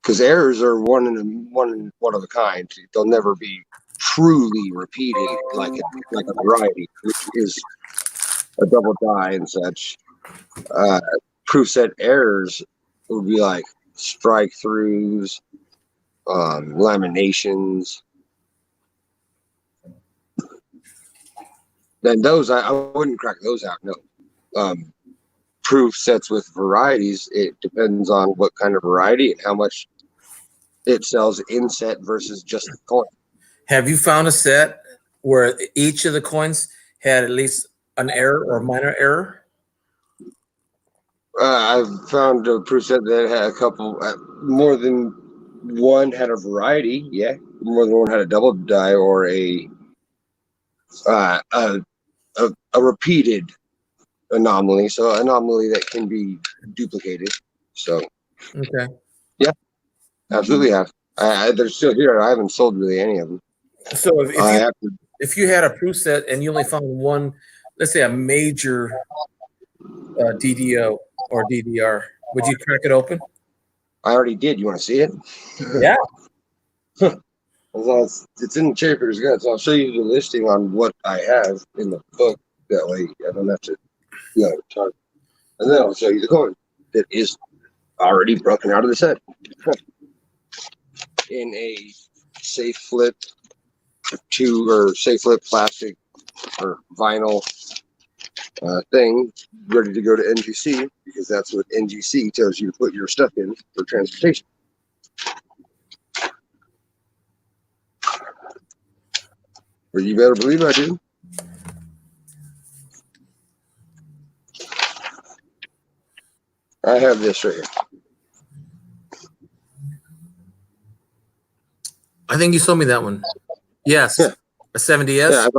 Because errors are one of a kind. They'll never be truly repeated like a variety, which is a double die and such. Proof set errors would be like strike throughs, laminations. Then those I wouldn't crack those out. No. Proof sets with varieties, it depends on what kind of variety and how much it sells in set versus just the coin. Have you found a set where each of the coins had at least an error or a minor error? I've found a proof set that had a couple, more than one had a variety. Yeah, more than one had a double die or a repeated anomaly. So anomaly that can be duplicated. So Okay. yeah, absolutely have. They're still here. I haven't sold really any of them. So if you had a proof set and you only found one, let's say a major DDO or DDR, would you crack it open? I already did. You want to see it? Yeah. Well, it's in the Chaper's Guts. I'll show you the listing on what I have in the book. That way I don't have to talk. And then I'll show you the coin that is already broken out of the set in a safe flip two or safe flip plastic or vinyl thing ready to go to NGC, because that's what NGC tells you to put your stuff in for transportation. But you better believe I do. I have this right here. I think you sold me that one. Yes, Yeah. a 70S.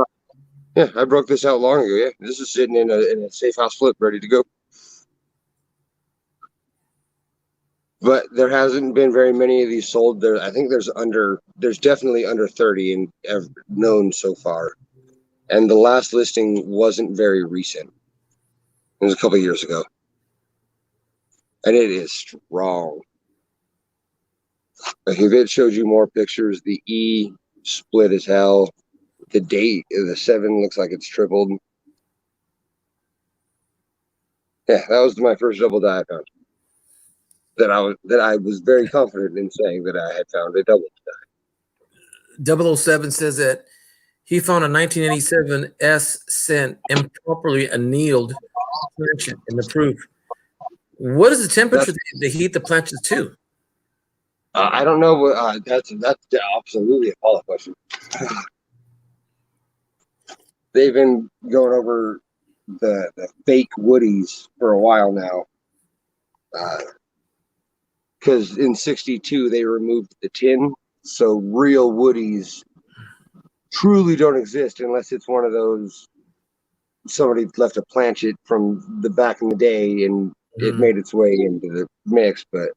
Yeah, I broke this out long ago. Yeah, this is sitting in a safe house flip, ready to go. But there hasn't been very many of these sold. There, I think there's definitely under 30 and known so far. And the last listing wasn't very recent. It was a couple of years ago. And it is strong. Like if it shows you more pictures, the E split as hell. The date of the 7 looks like it's tripled. Yeah, that was my first double die I found. That I was very confident in saying that I had found a double die. 007 says that he found a 1987 S cent improperly annealed planchette in the proof. What is the temperature they heat the planches to? I don't know. What that's absolutely a follow-up question. They've been going over the fake woodies for a while now. Because in '62 they removed the tin, so real woodies truly don't exist unless it's one of those somebody left a planchette from the back in the day and it made its way into the mix. But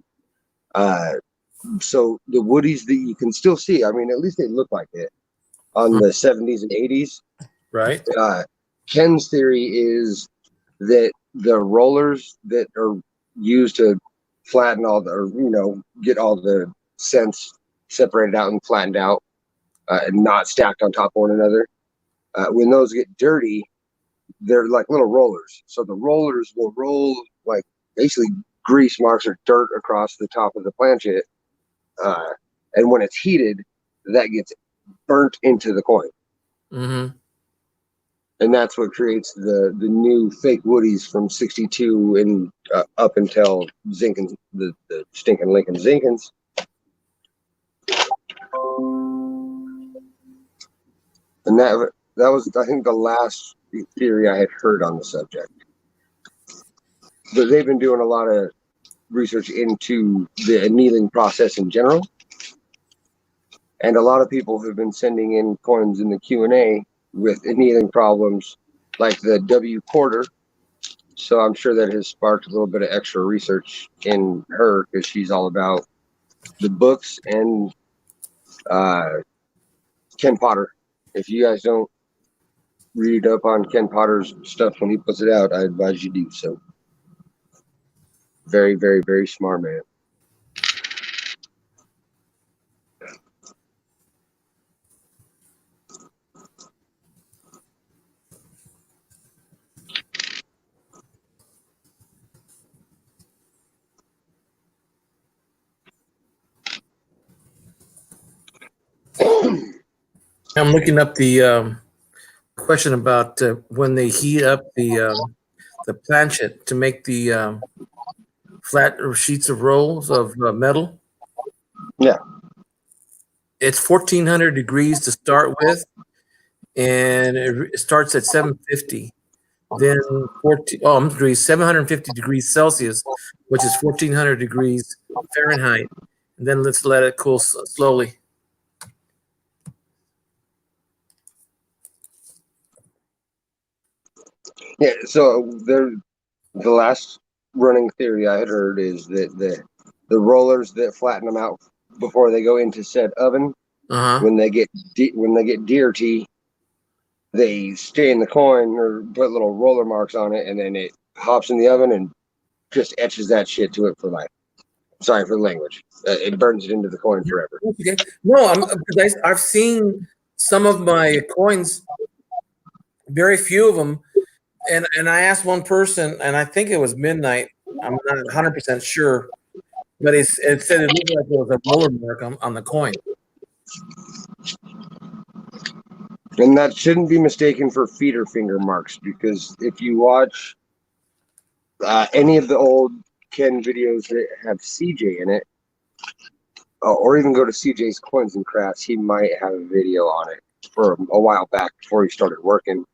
so the woodies that you can still see, I mean, at least they look like it on the 70s and 80s. Right. Ken's theory is that the rollers that are used to flatten all the, or, you know, get all the scents separated out and flattened out and not stacked on top of one another. When those get dirty, they're like little rollers. So the rollers will roll like basically grease marks or dirt across the top of the planchette. And when it's heated, that gets burnt into the coin. Mm-hmm. And that's what creates the new fake woodies from '62 and up until Zinkins, the stinking Lincoln Zinkins. And that was, I think, the last theory I had heard on the subject. But they've been doing a lot of research into the annealing process in general. And a lot of people have been sending in coins in the Q&A with annealing problems like the W quarter. So I'm sure that has sparked a little bit of extra research in her, because she's all about the books and Ken Potter. If you guys don't read up on Ken Potter's stuff when he puts it out, I advise you do so. Very, very, very smart man. I'm looking up the question about when they heat up the planchette to make the flat sheets of rolls of metal. Yeah. It's 1400 degrees to start with, and it starts at 750. Then 750 degrees Celsius, which is 1400 degrees Fahrenheit. And then let's let it cool slowly. Yeah, so the last running theory I had heard is that the rollers that flatten them out before they go into said oven, when they get dirty, they stain the coin or put little roller marks on it, and then it hops in the oven and just etches that shit to it for life. Sorry for the language. It burns it into the coin forever. Okay. No, I've seen some of my coins, very few of them. And I asked one person, and I think it was midnight. I'm not 100% sure, but it said it looked like there was a roller mark on the coin. And that shouldn't be mistaken for feeder finger marks, because if you watch any of the old Ken videos that have CJ in it, or even go to CJ's Coins and Crafts, he might have a video on it for a while back before he started working.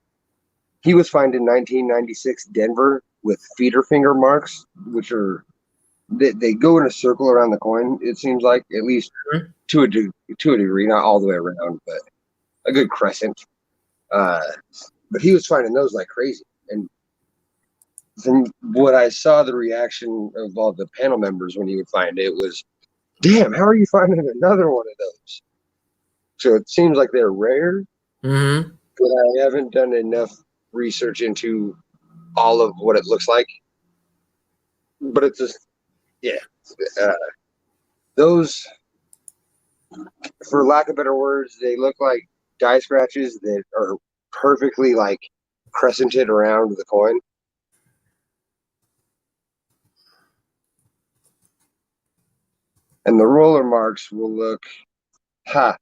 He was found in 1996 Denver with feeder finger marks, which are they go in a circle around the coin. It seems like, at least to a degree, not all the way around, but a good crescent. But he was finding those like crazy. And from what I saw, the reaction of all the panel members when he would find it was, "Damn, how are you finding another one of those?" So it seems like they're rare, but I haven't done enough research into all of what it looks like. But it's just, yeah, those, for lack of better words, they look like die scratches that are perfectly like crescented around the coin. And the roller marks will look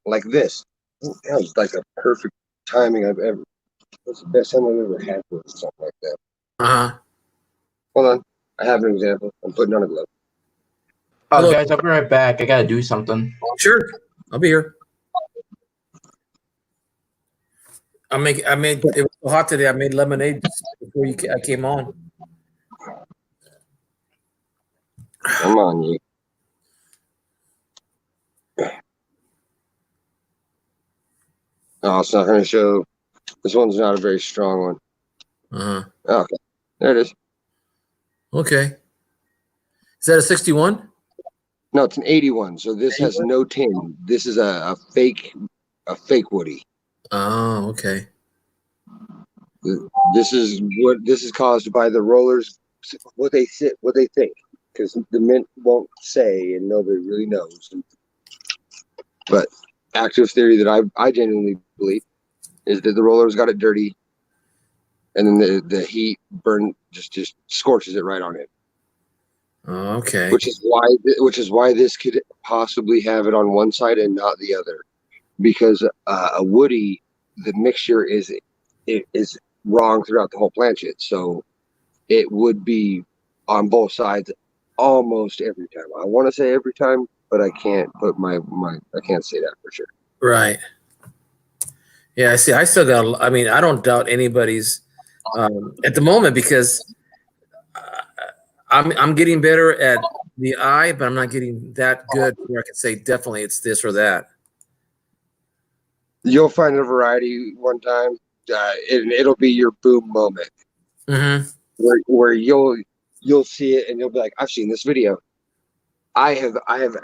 like this. That was like a perfect timing I've ever. That's the best time I've ever had for something like that. Hold on, I have an example. I'm putting on a glove. Oh, guys, I'll be right back. I gotta do something. Sure, I'll be here. I made it was so hot today. I made lemonade before I came on. Come on, you. Oh, it's not going to show. This one's not a very strong one. Okay, there it is. Okay. Is that a 61? No, it's an 81. So this has no tin. This is a fake woody. Oh, okay. This is caused by the rollers, what they think, because the mint won't say and nobody really knows. But active theory that I genuinely believe is that the rollers got it dirty, and then the heat just scorches it right on it. Okay. Which is why this could possibly have it on one side and not the other, because a woody, the mixture is wrong throughout the whole planchet, so it would be on both sides almost every time. I want to say every time, but I can't put I can't say that for sure. Right. Yeah, see, I still got. I mean, I don't doubt anybody's at the moment, because I'm getting better at the eye, but I'm not getting that good where I can say definitely it's this or that. You'll find a variety one time, and it'll be your boom moment, where you'll see it and you'll be like, "I've seen this video. I have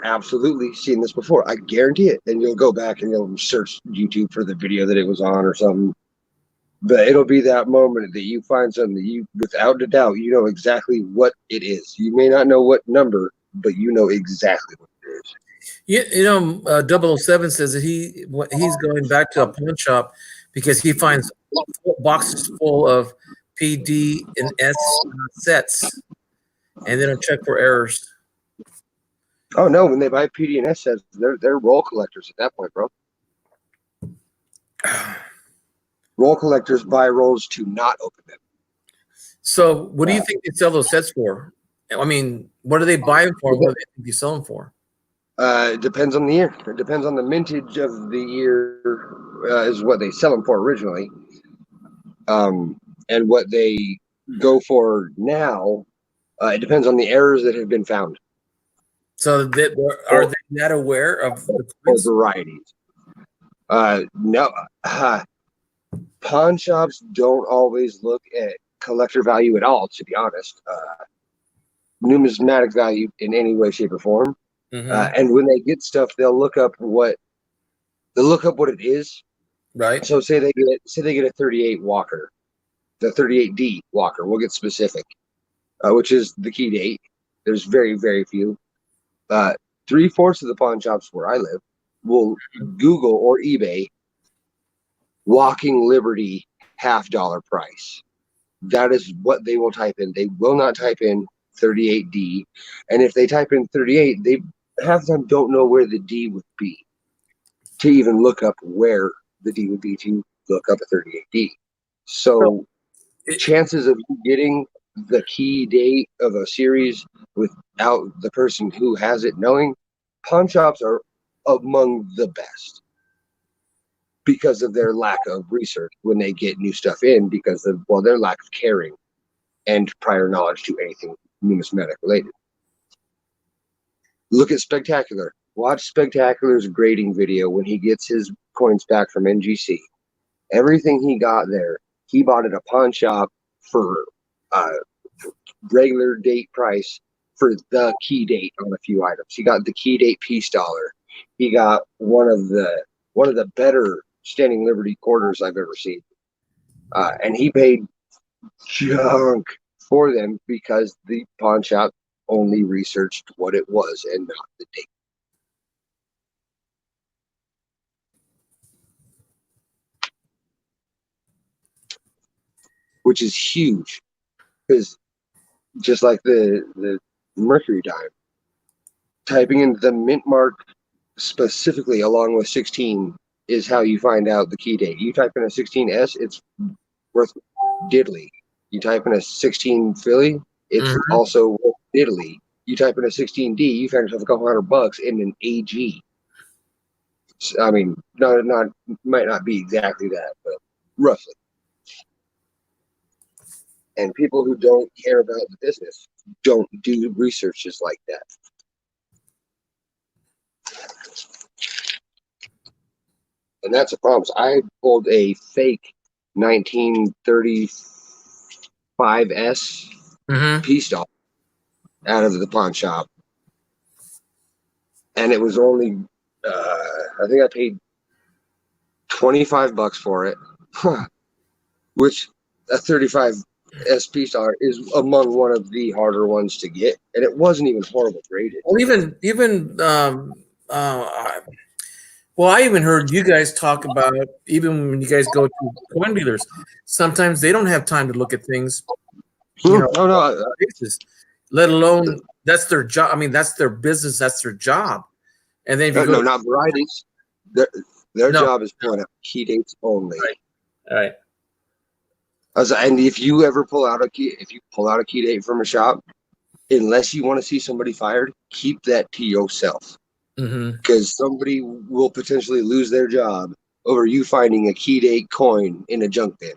absolutely seen this before. I guarantee it." And you'll go back and you'll search YouTube for the video that it was on or something. But it'll be that moment that you find something that you, without a doubt, you know exactly what it is. You may not know what number, but you know exactly what it is. You know, 007 says that he's going back to a pawn shop because he finds boxes full of PD and S sets, and they don't check for errors. Oh no! When they buy PD and S sets, they're roll collectors at that point, bro. Roll collectors buy rolls to not open them. So, what do you think they sell those sets for? I mean, what do they buy them for? What do they think you sell them for? It depends on the year. It depends on the mintage of the year, is what they sell them for originally. And what they go for now, it depends on the errors that have been found. So, are they not aware of the varieties? No. Pawn shops don't always look at collector value at all, to be honest. Numismatic value in any way, shape, or form. And when they get stuff, they'll look up what it is. Right. So say they get a 38 Walker, the 38D Walker. We'll get specific, which is the key date. There's very, very few. 3/4 of the pawn shops where I live will Google or eBay Walking Liberty $50 price. That is what they will type in. They will not type in 38D. And if they type in 38, they half the time don't know where the D would be to even look up where the D would be to look up a 38D. So chances of you getting the key date of a series without the person who has it knowing, pawn shops are among the best because of their lack of research when they get new stuff in, because of, well, their lack of caring and prior knowledge to anything numismatic related. Look at Spectacular. Watch Spectacular's grading video when he gets his coins back from NGC. Everything he got there, he bought at a pawn shop for regular date price for the key date on a few items. He got the key date piece dollar. He got one of the better Standing Liberty quarters I've ever seen, and he paid junk for them because the pawn shop only researched what it was and not the date. Which is huge, because just like the Mercury dime, typing in the mint mark specifically along with 16 is how you find out the key date. You type in a 16S, it's worth diddly. You type in a 16 Philly, it's also worth diddly. You type in a 16D, you find yourself a couple $100 in an AG. I mean, might not be exactly that, but roughly. And people who don't care about the business don't do researches like that. And that's a problem. So I pulled a fake 1935S piece doll out of the pawn shop. And it was only, I think I paid $25 for it, which a 35S piece dollar is among one of the harder ones to get. And it wasn't even horrible graded. Well, well, I even heard you guys talk about, even when you guys go to coin dealers, sometimes they don't have time to look at things, basis, let alone that's their job. I mean, that's their business, that's their job. And then if you no, not varieties. Their job is pulling out key dates only. Right. And if you ever pull out a key date from a shop, unless you want to see somebody fired, keep that to yourself. Because somebody will potentially lose their job over you finding a key date coin in a junk bin,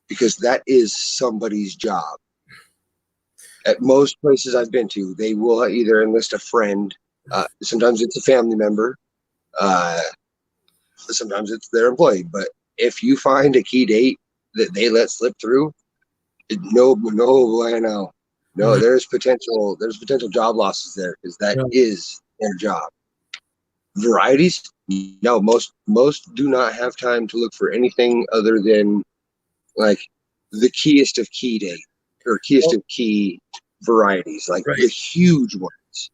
because that is somebody's job. At most places I've been to, they will either enlist a friend, sometimes it's a family member, sometimes it's their employee. But if you find a key date that they let slip through, no, there's potential job losses there, because that is their job. Varieties, no, most do not have time to look for anything other than like the keyest of key date or keyest of key varieties, like the huge ones.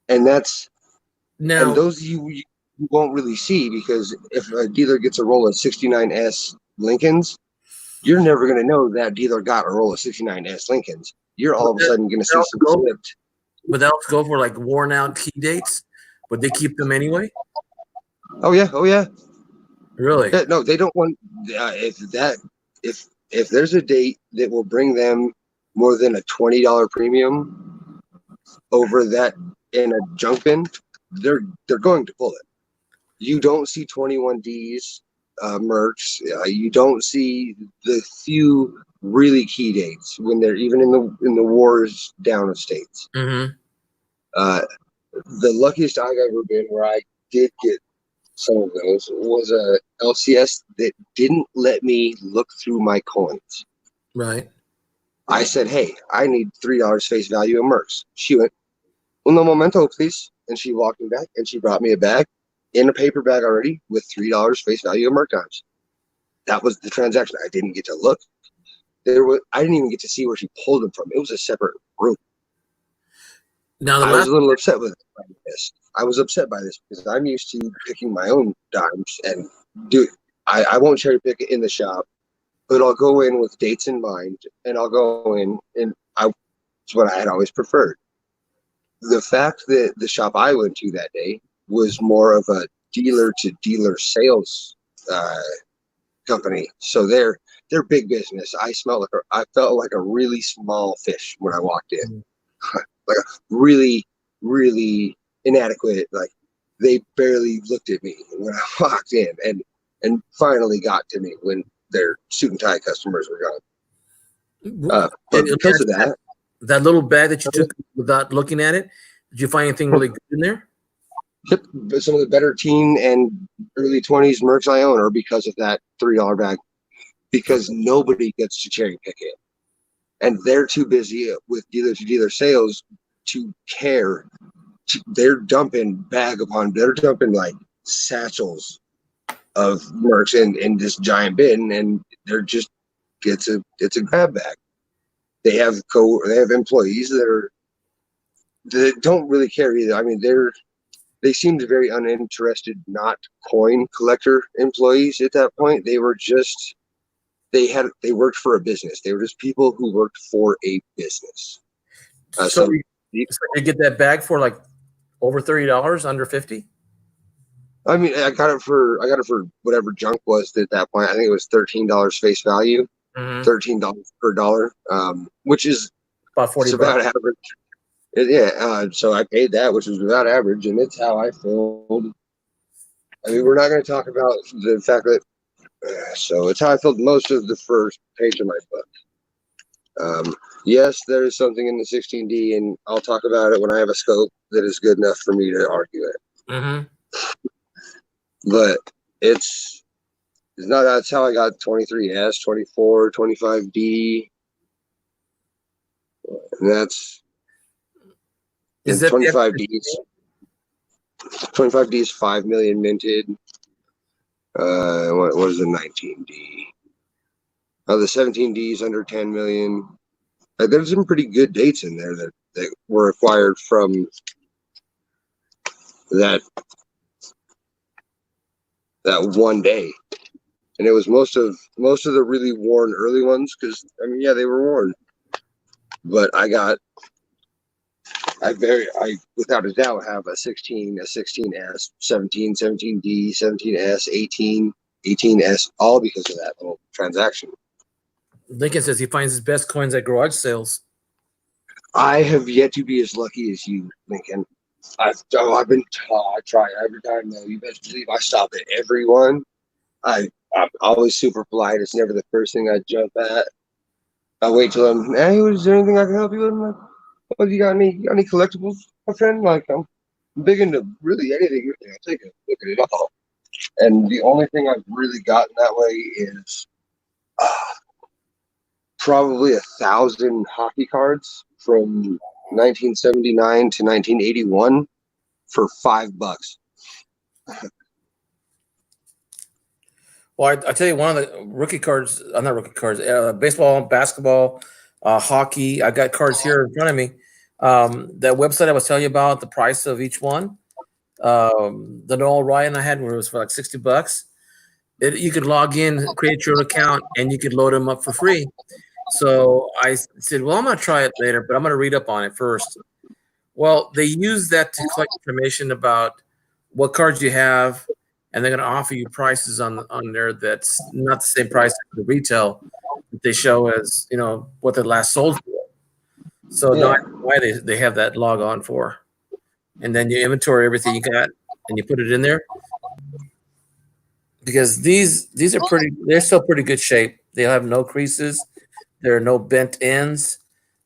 And that's and those you won't really see, because if a dealer gets a roll of 69S Lincolns, you're never going to know that dealer got a roll of 69S Lincolns. You're all of a sudden going to see some slipped. But they'll go for like worn out key dates, but they keep them anyway. Oh yeah. Really? Yeah, no, they don't want. If there's a date that will bring them more than a $20 premium over that in a junk bin, they're going to pull it. You don't see 21Ds mercs. You don't see the few really key dates when they're even in the wars down of states. The luckiest I've ever been where I did get some of those was a LCS that didn't let me look through my coins. Right. I said, hey, I need $3 face value of mercs. She went, uno momento, please. And she walked me back and she brought me a bag in a paper bag already with $3 face value of merc dimes. That was the transaction. I didn't get to look. I didn't even get to see where she pulled them from. It was a separate room. Now I was a little upset with this. I was upset by this because I'm used to picking my own dimes and I won't cherry pick it in the shop, but I'll go in with dates in mind and I'll go in and it's what I had always preferred. The fact that the shop I went to that day was more of a dealer to dealer sales company, so they're big business. I felt like a really small fish when I walked in, like a really, really inadequate. Like they barely looked at me when I walked in, and finally got to me when their suit and tie customers were gone. But because of that little bag that you took without looking at it, did you find anything really good in there? Yep, some of the better teen and early 20s merch I own are because of that $3 bag, because nobody gets to cherry pick it, and they're too busy with dealer to dealer sales to care. They're dumping they're dumping like satchels of merch in this giant bin, and they're just it's a grab bag. They have employees that don't really care either. I mean, they seemed very uninterested, not coin collector employees at that point. They were just they worked for a business. They were just people who worked for a business. So you get that bag for like over $30, under 50? I mean, I got it for whatever junk was at that point. I think it was $13 face value, $13 per dollar, which is about 40 about average. So I paid that, which was about average, and it's how I filled. I mean, we're not going to talk about the fact that. So it's how I filled most of the first page of my book. Yes, there is something in the 16D, and I'll talk about it when I have a scope that is good enough for me to argue it. But it's not. That's how I got 23S, 24, 25D. And that's. Is that 25Ds? 25D is 5 million minted. What is the 19D? The 17D is under 10 million. There's some pretty good dates in there that were acquired from that one day, and it was most of the really worn early ones, because I mean, yeah, they were worn, but I without a doubt have a 16, a 16S, 17, 17D, 17S, 18, 18S, all because of that little transaction. Lincoln says he finds his best coins at garage sales. I have yet to be as lucky as you, Lincoln. I try every time though. You best believe I stop at everyone. I'm always super polite. It's never the first thing I jump at. I wait till I'm. Hey, is there anything I can help you with? I'm like, well, you got any collectibles, my friend? Like, I'm big into really anything. I'll take a look at it all. And the only thing I've really gotten that way is probably 1,000 hockey cards from 1979 to 1981 for $5. Well, I tell you, one of the rookie cards, not rookie cards, baseball, basketball, hockey. I got cards here in front of me. That website I was telling you about, the price of each one. The Noel Ryan I had, where it was for like $60. You could log in, create your own account, and you could load them up for free. So I said, well, I'm going to try it later, but I'm going to read up on it first. Well, they use that to collect information about what cards you have, and they're going to offer you prices on there that's not the same price as the retail that they show as, what they last sold for. So not why they have that log on for. And then you inventory everything you got and you put it in there. Because these are they're still pretty good shape. They have no creases. There are no bent ends.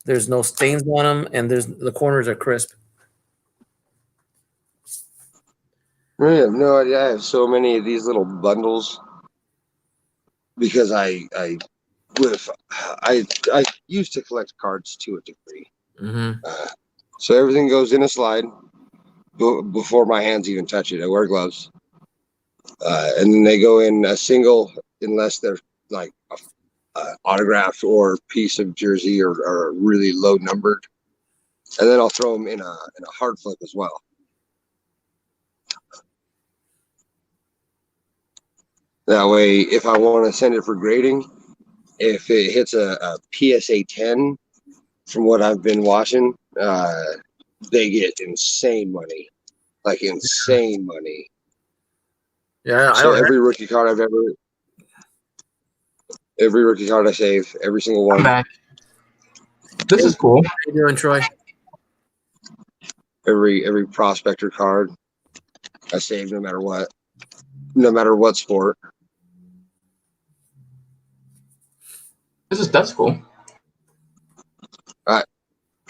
There's no stains on them, and the corners are crisp. I have no idea. I have so many of these little bundles because I used to collect cards to a degree. So everything goes in a slide before my hands even touch it. I wear gloves, and then they go in a single, unless they're like autographed or piece of jersey or really low numbered, and then I'll throw them in a hard flip as well. That way, if I want to send it for grading, if it hits a PSA 10, from what I've been watching, they get insane money, like insane money. Yeah, so every rookie card I've ever. Every rookie card I save, every single I'm one. back. This is cool. How you doing, Troy? Every prospector card I save, no matter what sport. That's cool.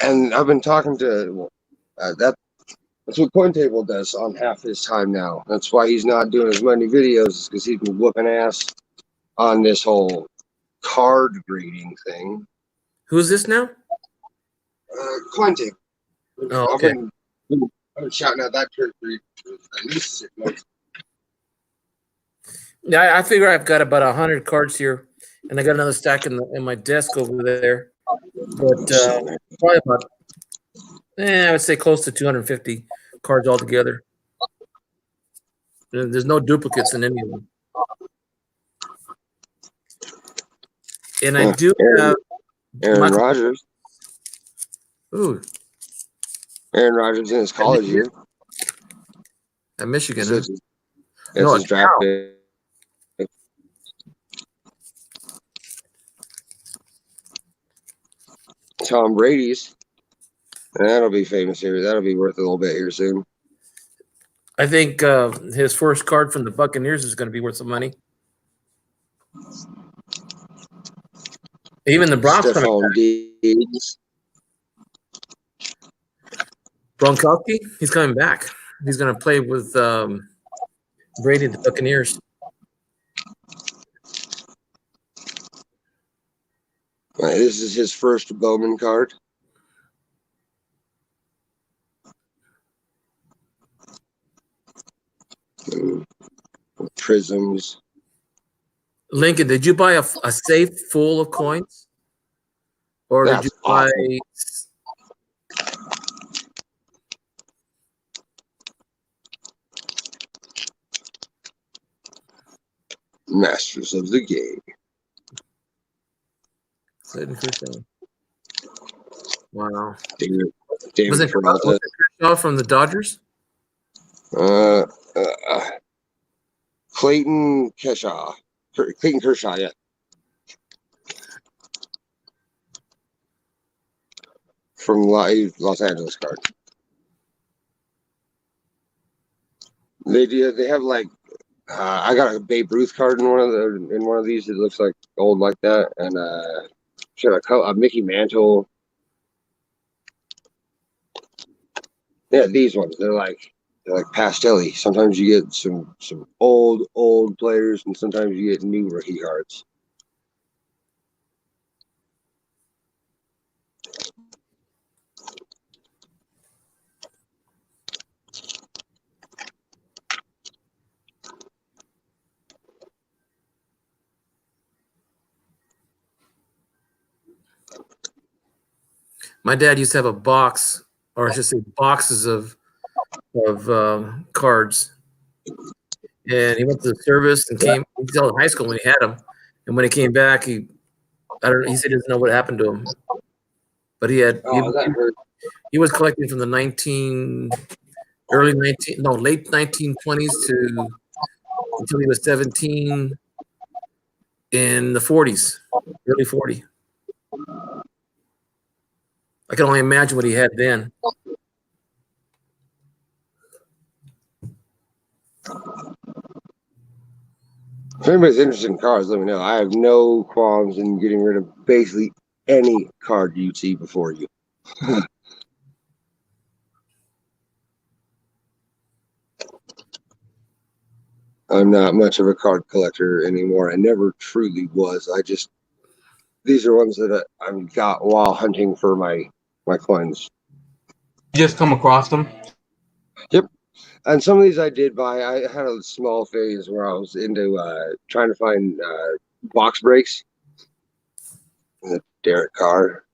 And I've been talking to that's what CoinTable does on half his time now. That's why he's not doing as many videos, because he's been whooping ass on this whole card grading thing. Who's this now? CoinTable. Oh, okay. I've been shouting out that church for at least 6 months. Yeah, I figure I've got about 100 cards here, and I got another stack in my desk over there. But probably about, I would say close to 250 cards altogether. There's no duplicates in any of them. And I do have Aaron Rodgers. Ooh, Aaron Rodgers in his college year. at Michigan. That's No, his draft pick. Tom Brady's. That'll be famous here. That'll be worth a little bit here soon. I think his first card from the Buccaneers is going to be worth some money. Even the Browns coming back. Diggs. Gronkowski, he's coming back. He's going to play with Brady and the Buccaneers. This is his first Bowman card. Prisms. Lincoln, did you buy a safe full of coins? Or did That's you buy Masters of the game. Clayton Kershaw? Wow. David Was it Kershaw from the Dodgers? Clayton Kershaw. Clayton Kershaw, yeah. From Los Angeles card. They do. They have like I got a Babe Ruth card in one of these. It looks like gold like that, and a Mickey Mantle. Yeah, these ones. They're like pastel-y. Sometimes you get some old players, and sometimes you get new rookie cards. My dad used to have a box, or I should say boxes of cards. And he went to the service and came. He was still in high school when he had them. And when he came back, he said he doesn't know what happened to him. But he had he was collecting from the late 1920s to until he was 17 in the 40s, early 40. I can only imagine what he had then. If anybody's interested in cards, let me know. I have no qualms in getting rid of basically any card you see before you. I'm not much of a card collector anymore. I never truly was. These are ones that I've got while hunting for my coins. You just come across them? Yep. And some of these I did buy. I had a small phase where I was into trying to find box breaks. The Derek Carr.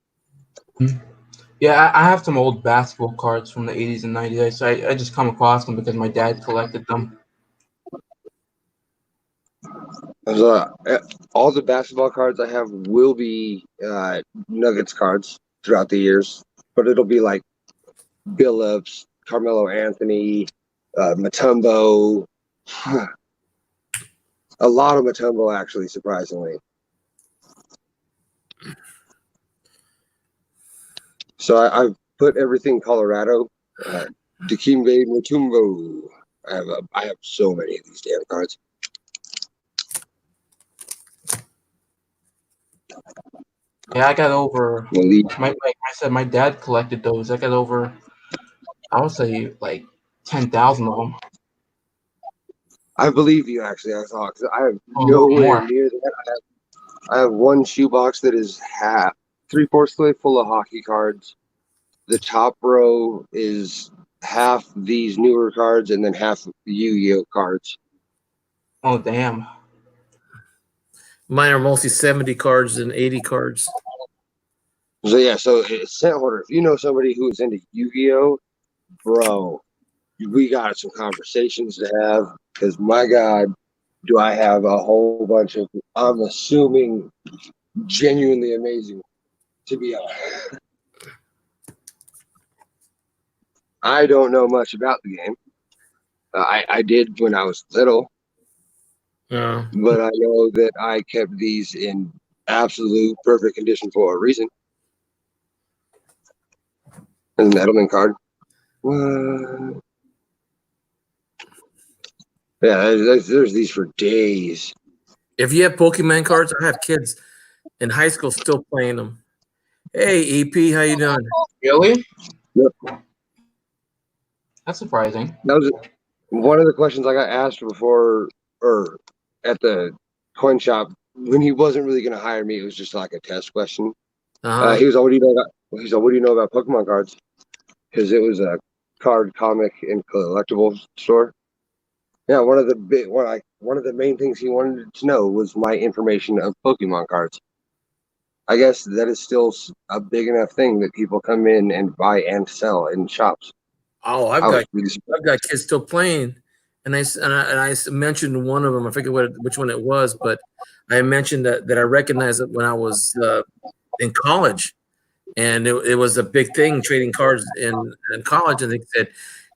Yeah, I have some old basketball cards from the 80s and 90s. So I just come across them because my dad collected them. All the basketball cards I have will be Nuggets cards throughout the years, but it'll be like Billups, Carmelo Anthony, Mutombo. A lot of Mutombo, actually, surprisingly. So I've put everything Colorado. Dikembe Mutombo. I have so many of these damn cards. Yeah, I got over. Malik. Like I said, my dad collected those. I got over. I would say like 10,000 of them. I believe you actually. I thought because I have Oh, nowhere more. near that. I have one shoebox that is half, 3/4 the way full of hockey cards. The top row is half these newer cards and then half Yu-Gi-Oh cards. Oh, damn. Mine are mostly 70 cards and 80 cards. So yeah, so it's scent holder. If you know somebody who is into Yu-Gi-Oh, bro, we got some conversations to have. Because my God, do I have a whole bunch of? I'm assuming genuinely amazing. To be honest, I don't know much about the game. I did when I was little, Yeah. but I know that I kept these in absolute perfect condition for a reason. And the Edelman card. What? Yeah, there's these for days. If you have Pokemon cards, I have kids in high school still playing them. Hey, EP, how you doing? Really? Yep. That's surprising. That was one of the questions I got asked before, or at the coin shop when he wasn't really going to hire me. It was just like a test question. Uh-huh. He was like, "What do you know about?" He's like, "What do you know about Pokemon cards?" Because it was a card, comic, and collectible store. Yeah, one of the main things he wanted to know was my information of Pokemon cards. I guess that is still a big enough thing that people come in and buy and sell in shops. Oh, I was really surprised. I've got kids still playing, and I mentioned one of them. I forget which one it was, but I mentioned that I recognized it when I was in college, and it was a big thing trading cards in college. And they said,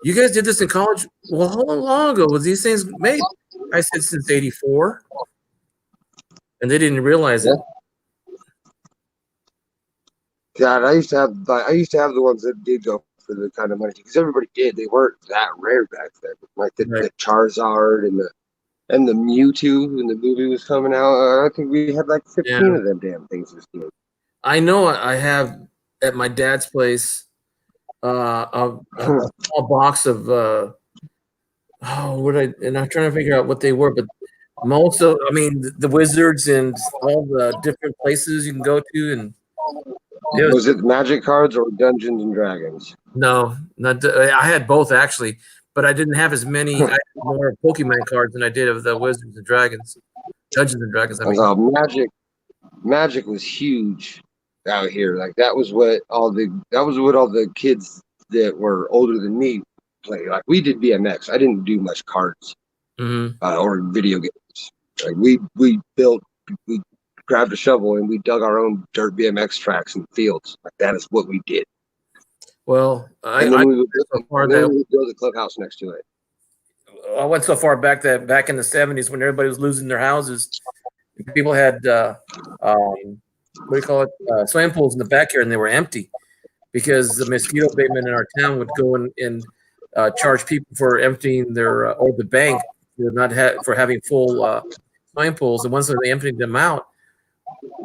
"You guys did this in college? Well, how long ago was these things made?" I said, "Since '84," and they didn't realize it. God, I used to have the ones that did go for the kind of money because everybody did. They weren't that rare back then. Like the Right. Charizard and the Mewtwo when the movie was coming out. I think we had like 15 Yeah. of them damn things this year. I know I have at my dad's place a small box of and I'm trying to figure out what they were, but most of the wizards and all the different places you can go to, and it was Was it Magic cards or Dungeons and Dragons? no, not I had both actually, but I didn't have as many. I had more Pokemon cards than I did of the Wizards and Dragons, Dungeons and Dragons. I mean, Magic was huge out here. Like that was what all the kids that were older than me played. Like we did BMX. I didn't do much cards mhm. or video games. Like we grabbed a shovel and we dug our own dirt BMX tracks in fields. Like that is what we did. Well, And then we would so far and then that we would build a clubhouse next to it. I went so far back that back in the '70s when everybody was losing their houses, people had what do you call it? Swimming pools in the backyard, and they were empty because the mosquito abatement in our town would go and charge people for emptying their or the bank for having full swimming pools. And once they emptied them out,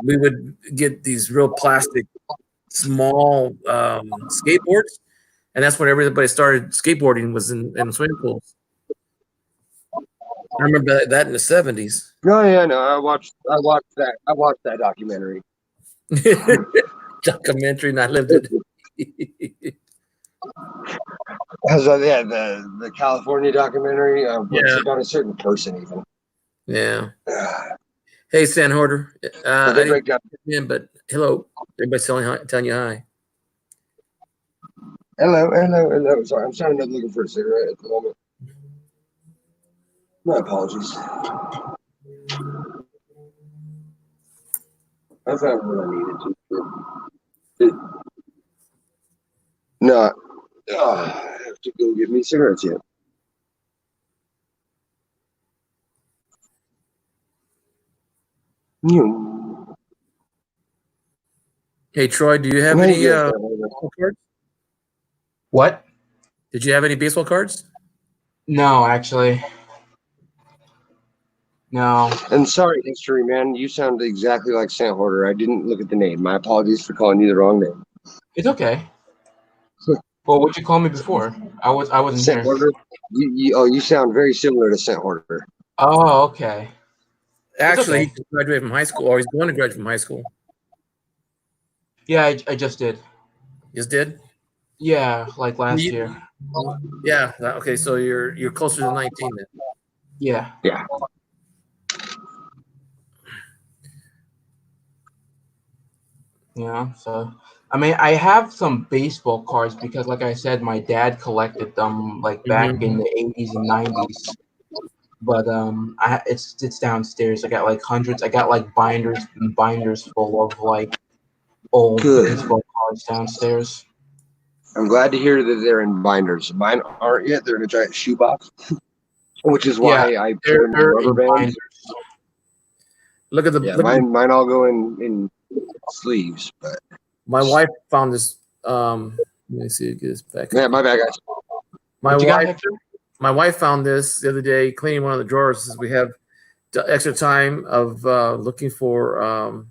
we would get these real plastic small skateboards, and that's when everybody started skateboarding was in swimming pools. I remember that in the '70s. No, yeah, no. I watched that. I watched that documentary. Documentary, and I lived it. Yeah, the California documentary. It's about a certain person, even. Yeah. Hey, San Hoarder. I They didn't break down. get in, but hello. Everybody's telling you hi. Hello. Sorry, I'm standing up looking for a cigarette at the moment. My apologies. I found what I needed to. No, I have to go get me cigarettes yet. Hey Troy, do you have Well, any yeah, baseball cards? What? Did you have any baseball cards? No, actually. No. and sorry, history man, you sound exactly like Sant Hoarder. I didn't look at the name. My apologies for calling you the wrong name. It's okay. Well, what'd you call me before? I wasn't Sant here. Hoarder. You sound very similar to Sant Hoarder. Oh, okay. Actually, okay. he just graduated from high school, or he's going to graduate from high school. Yeah, I just did. Just did? Yeah, like last You- year. Yeah. Okay, so you're closer to 19 then. Yeah. Yeah. Yeah. So, I mean, I have some baseball cards because, like I said, my dad collected them like back in the 80s and 90s. But it's downstairs. I got like hundreds. I got like binders and binders full of like old Good. baseball cards downstairs. I'm glad to hear that they're in binders. Mine aren't yet. They're in a giant shoebox, which is why I put them in They're rubber in bands. binders. Look at the Yeah, look at mine all go in sleeves. But my wife found this. Let me see. Get this back. yeah, my bad, guys. My What you got, wife, Hector? my wife found this the other day cleaning one of the drawers. Since we have extra time of looking for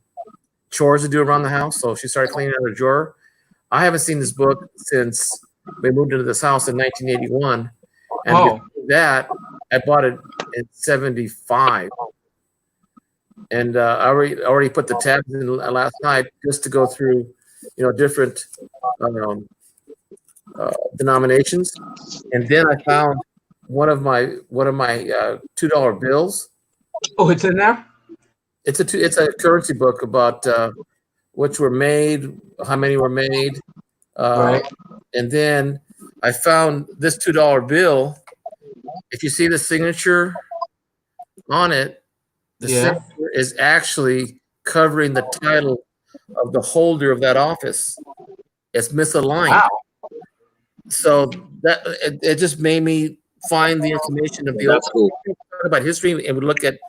chores to do around the house, so she started cleaning out her drawer. I haven't seen this book since we moved into this house in 1981, and Oh. before that I bought it in 75. And I already put the tabs in last night just to go through, different denominations, and then I found one of my $2 bills. Oh, it's in there. It's a currency book about which were made, how many were made, Right. and then I found this $2 bill. If you see the signature on it, the Yeah. signature is actually covering the title of the holder of that office. It's misaligned. Wow. So that it just made me find the information of the old That's cool. about history, and we look at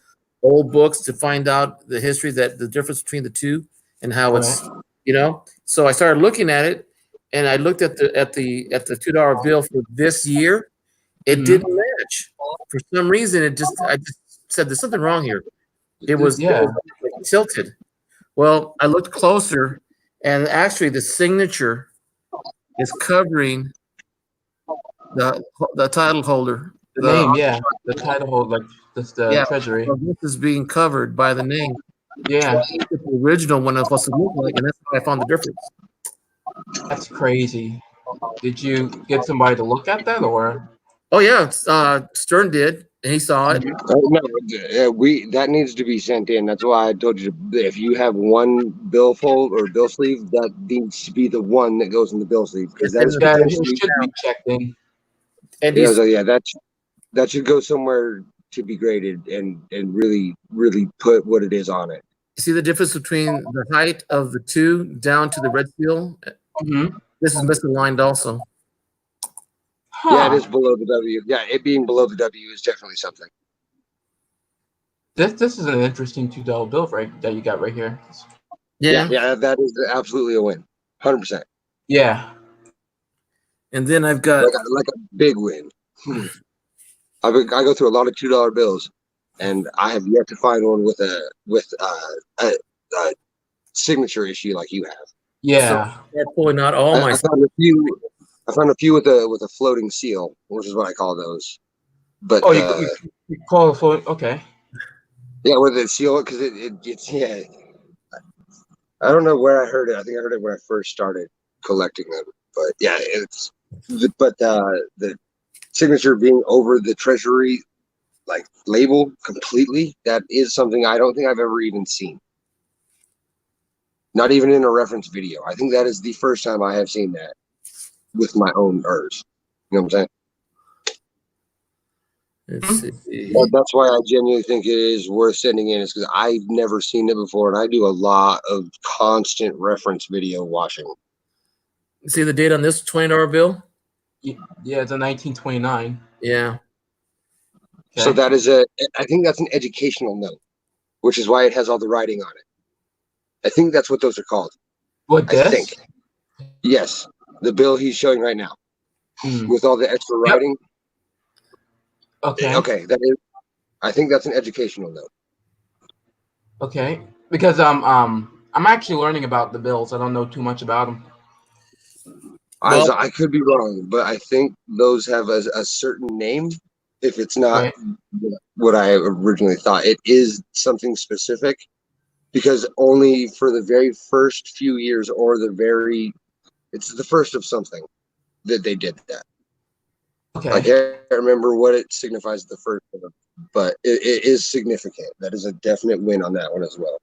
old books to find out the history, that the difference between the two and how it's, So I started looking at it, and I looked at the $2 bill for this year. It Mhm. didn't match for some reason. I just said there's something wrong here. It was tilted. Well, I looked closer, and actually the signature is covering the title holder. The name, yeah. The title holder, like the treasury. So this is being covered by the name. Yeah. The original one was supposed to look like, and that's how I found the difference. That's crazy. Did you get somebody to look at that, or? Oh yeah, Stern did, and he saw it. No, that needs to be sent in. That's why I told you if you have one billfold or bill sleeve, that needs to be the one that goes in the bill sleeve because that is Yeah, it potentially. should be checked in. And Yeah, so yeah, that should go somewhere to be graded and really put what it is on it. see the difference between the height of the two down to the red seal? Mm-hmm. This is misaligned also. Huh. Yeah, it is below the W. Yeah, it being below the W is definitely something. This is an interesting $2 bill, right? That you got right here. Yeah, that is absolutely a win, 100%. Yeah. And then I've got Like a big win. I go through a lot of $2 bills, and I have yet to find one with a signature issue like you have. Yeah. start pulling out all my. I found a few with a floating seal, which is what I call those. But Oh, you call it for okay. yeah, with the seal because it's yeah. I don't know where I heard it. I think I heard it when I first started collecting them. But yeah, the signature being over the treasury like label completely, that is something I don't think I've ever even seen. Not even in a reference video. I think that is the first time I have seen that with my own ERS. You know what I'm saying? Let's see. That's why I genuinely think it is worth sending in, is because I've never seen it before, and I do a lot of constant reference video watching. See the date on this $20 bill? Yeah, it's a 1929. Yeah. Okay. So that is I think that's an educational note, which is why it has all the writing on it. I think that's what those are called. What I this? think. Yes, the bill he's showing right now Hmm. with all the extra Yep. writing. Okay. Okay, that is. I think that's an educational note. Okay. Because I'm actually learning about the bills. I don't know too much about them. Well, I could be wrong, but I think those have a certain name. If it's not Okay. what I originally thought, it is something specific because only for the very first few years or it's the first of something that they did that. I Okay. can't remember what it signifies the first of, but it is significant. That is a definite win on that one as well.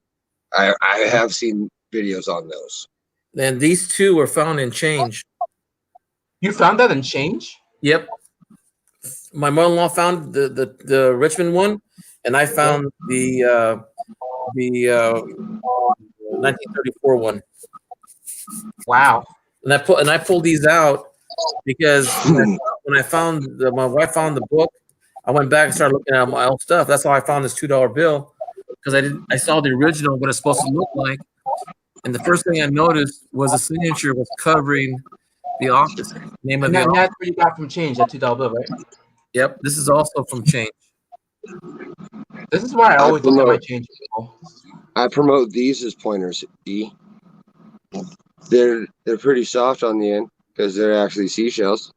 I have seen videos on those. and these two were found in change. You found that in change? Yep. My mother-in-law found the Richmond one, and I found the 1934 one. Wow. And I pulled these out because when I found my wife found the book, I went back and started looking at my old stuff. That's how I found this $2 bill because I saw the original, what it's supposed to look like, and the first thing I noticed was the signature was covering the office name of And the office. that's where you got from change, that $2 bill, right? Yep, this is also from change. This is why I always look at my change people. I promote these as pointers. E. They're pretty soft on the end because they're actually seashells,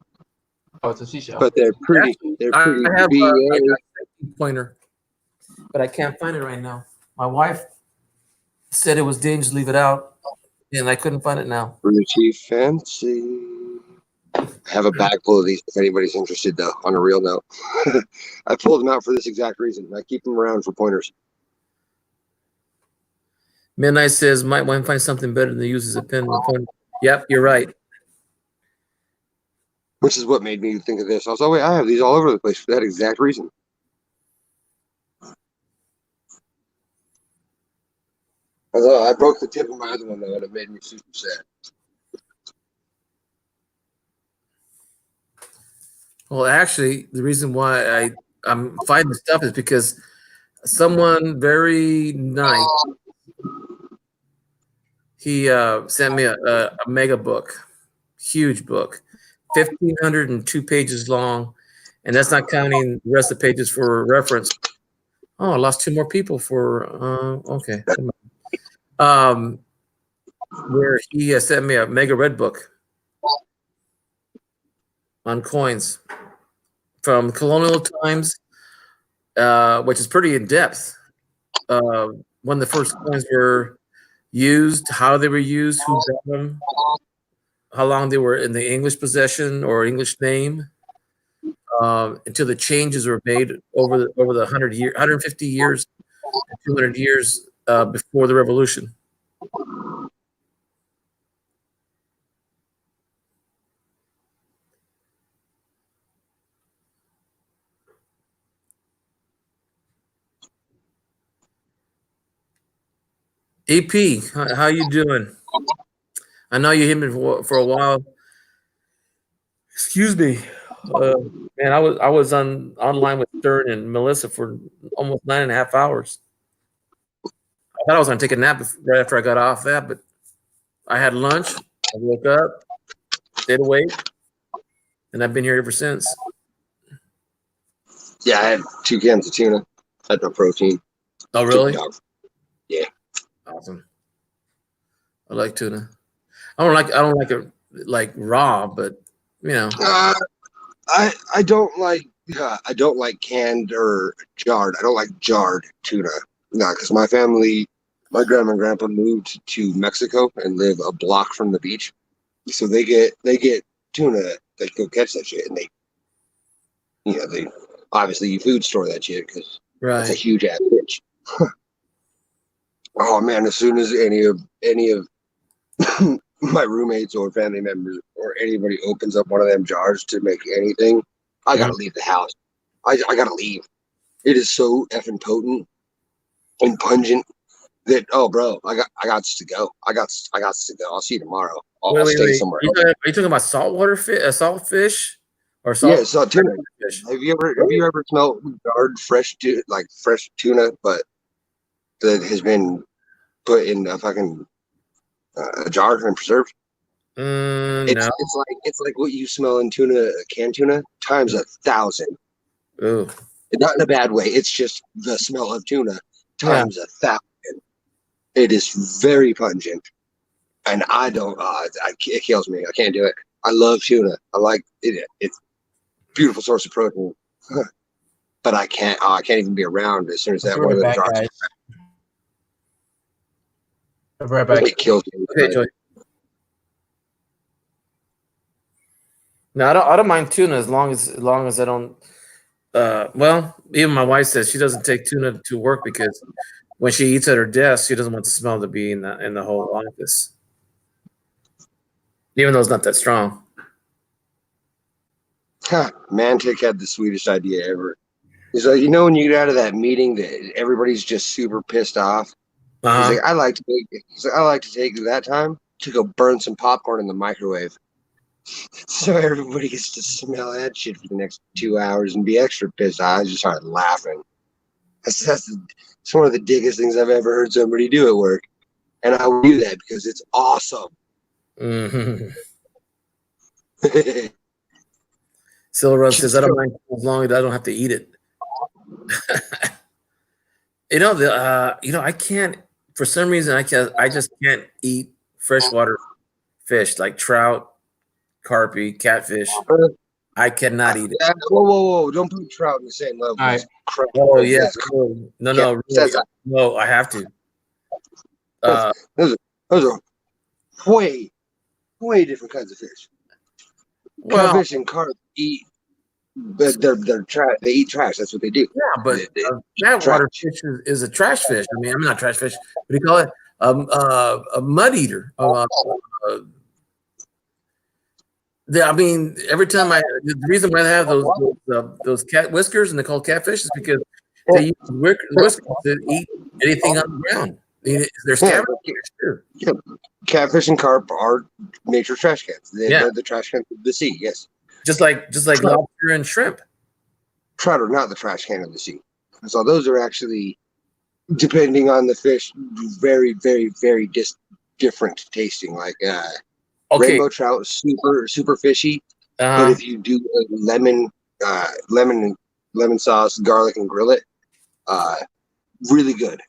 Oh, it's a seashell. but they're pretty. Actually, They're I pretty. have BA. I got a pointer, but I can't find it right now. My wife said it was dangerous to leave it out, and I couldn't find it now. Pretty fancy. I have a bag full of these if anybody's interested, though, on a real note. I pulled them out for this exact reason. I keep them around for pointers. Midnight says, might want to find something better than to use as a pen. Yep, you're right. Which is what made me think of this. I was like, wait, I have these all over the place for that exact reason. Although I broke the tip of my other one, though, and it made me super sad. Well, actually, the reason why I'm finding stuff is because someone very nice, he sent me a mega book, huge book, 1,502 pages long, and that's not counting the rest of the pages for reference. Oh, I lost two more people for okay. Where he sent me a mega red book on coins from colonial times, which is pretty in depth. When the first coins were used, how they were used, who bought them, how long they were in the English possession or English name, until the changes were made over the 150 years, 200 years before the revolution. AP, how you doing? I know you hit me for a while. Excuse me, man. I was online with Stern and Melissa for almost 9.5 hours. I thought I was gonna take a nap right after I got off that, but I had lunch. I woke up, stayed awake, and I've been here ever since. Yeah, I had 2 cans of tuna. Had no protein. Oh, really? Yeah. Awesome. I like tuna. I don't like it like raw, but you know. I don't like canned or jarred. I don't like jarred tuna. No, because my family, my grandma and grandpa moved to Mexico and live a block from the beach, so they get tuna. They go catch that shit, and they obviously you food store that shit because it's a Right. huge ass fish. Oh man! As soon as any of my roommates or family members or anybody opens up one of them jars to make anything, I gotta leave the house. I gotta leave. It is so effing potent and pungent that bro, I got to go. I got to go. I'll see you tomorrow. I'll stay somewhere else. Are you talking about saltwater fish, salt fish, or Yeah, salt tuna. fish? Have you ever smelled jarred fresh tuna, but that has been put in a fucking A jar and preserved. No. It's like what you smell in tuna, canned tuna, times 1,000. Ooh. Not in a bad way. It's just the smell of tuna Yeah. times 1,000. It is very pungent, and I don't. It kills me. I can't do it. I love tuna. I like it. It's a beautiful source of protein, but I can't. I can't even be around as soon as that I'll be one of right the back, jars. guys. I'll be right back. It kills me. Okay, Joey. No, I don't mind tuna as long as I don't. Well, even my wife says she doesn't take tuna to work because when she eats at her desk, she doesn't want the smell to be in the whole office, even though it's not that strong. Mantic had the sweetest idea ever. He's like, when you get out of that meeting that everybody's just super pissed off. He's Uh-huh. like, I like to take that time to go burn some popcorn in the microwave. So everybody gets to smell that shit for the next 2 hours and be extra pissed. I just started laughing. That's one of the diggest things I've ever heard somebody do at work. And I would do that because it's awesome. Mm-hmm. Silver Run says, I don't mind as long as I don't have to eat it. I can't, for some reason, I just can't eat freshwater fish like trout, carpy, catfish. I cannot eat it. Whoa. Don't put trout in the same level. All right. Oh, yeah. No, really, no, I have to. Those are way different kinds of fish. Well, Catfish and carp eat. They're trash. They eat trash. That's what they do. yeah, but that water fish is a trash fish. I mean, I'm not trash fish. What do you call it? A mud eater. I mean, every time the reason why I have those cat whiskers and they're called catfish is because they use whiskers to eat anything on the ground. They're scavengers too. Yeah. Catfish and carp are nature trash cans. They're the trash cans of the sea. Yes. Just like lobster and shrimp. Trout are not the trash can of the sea. So those are actually, depending on the fish, very, very, very different tasting. Like rainbow trout is super fishy. But if you do lemon sauce, garlic, and grill it, really good.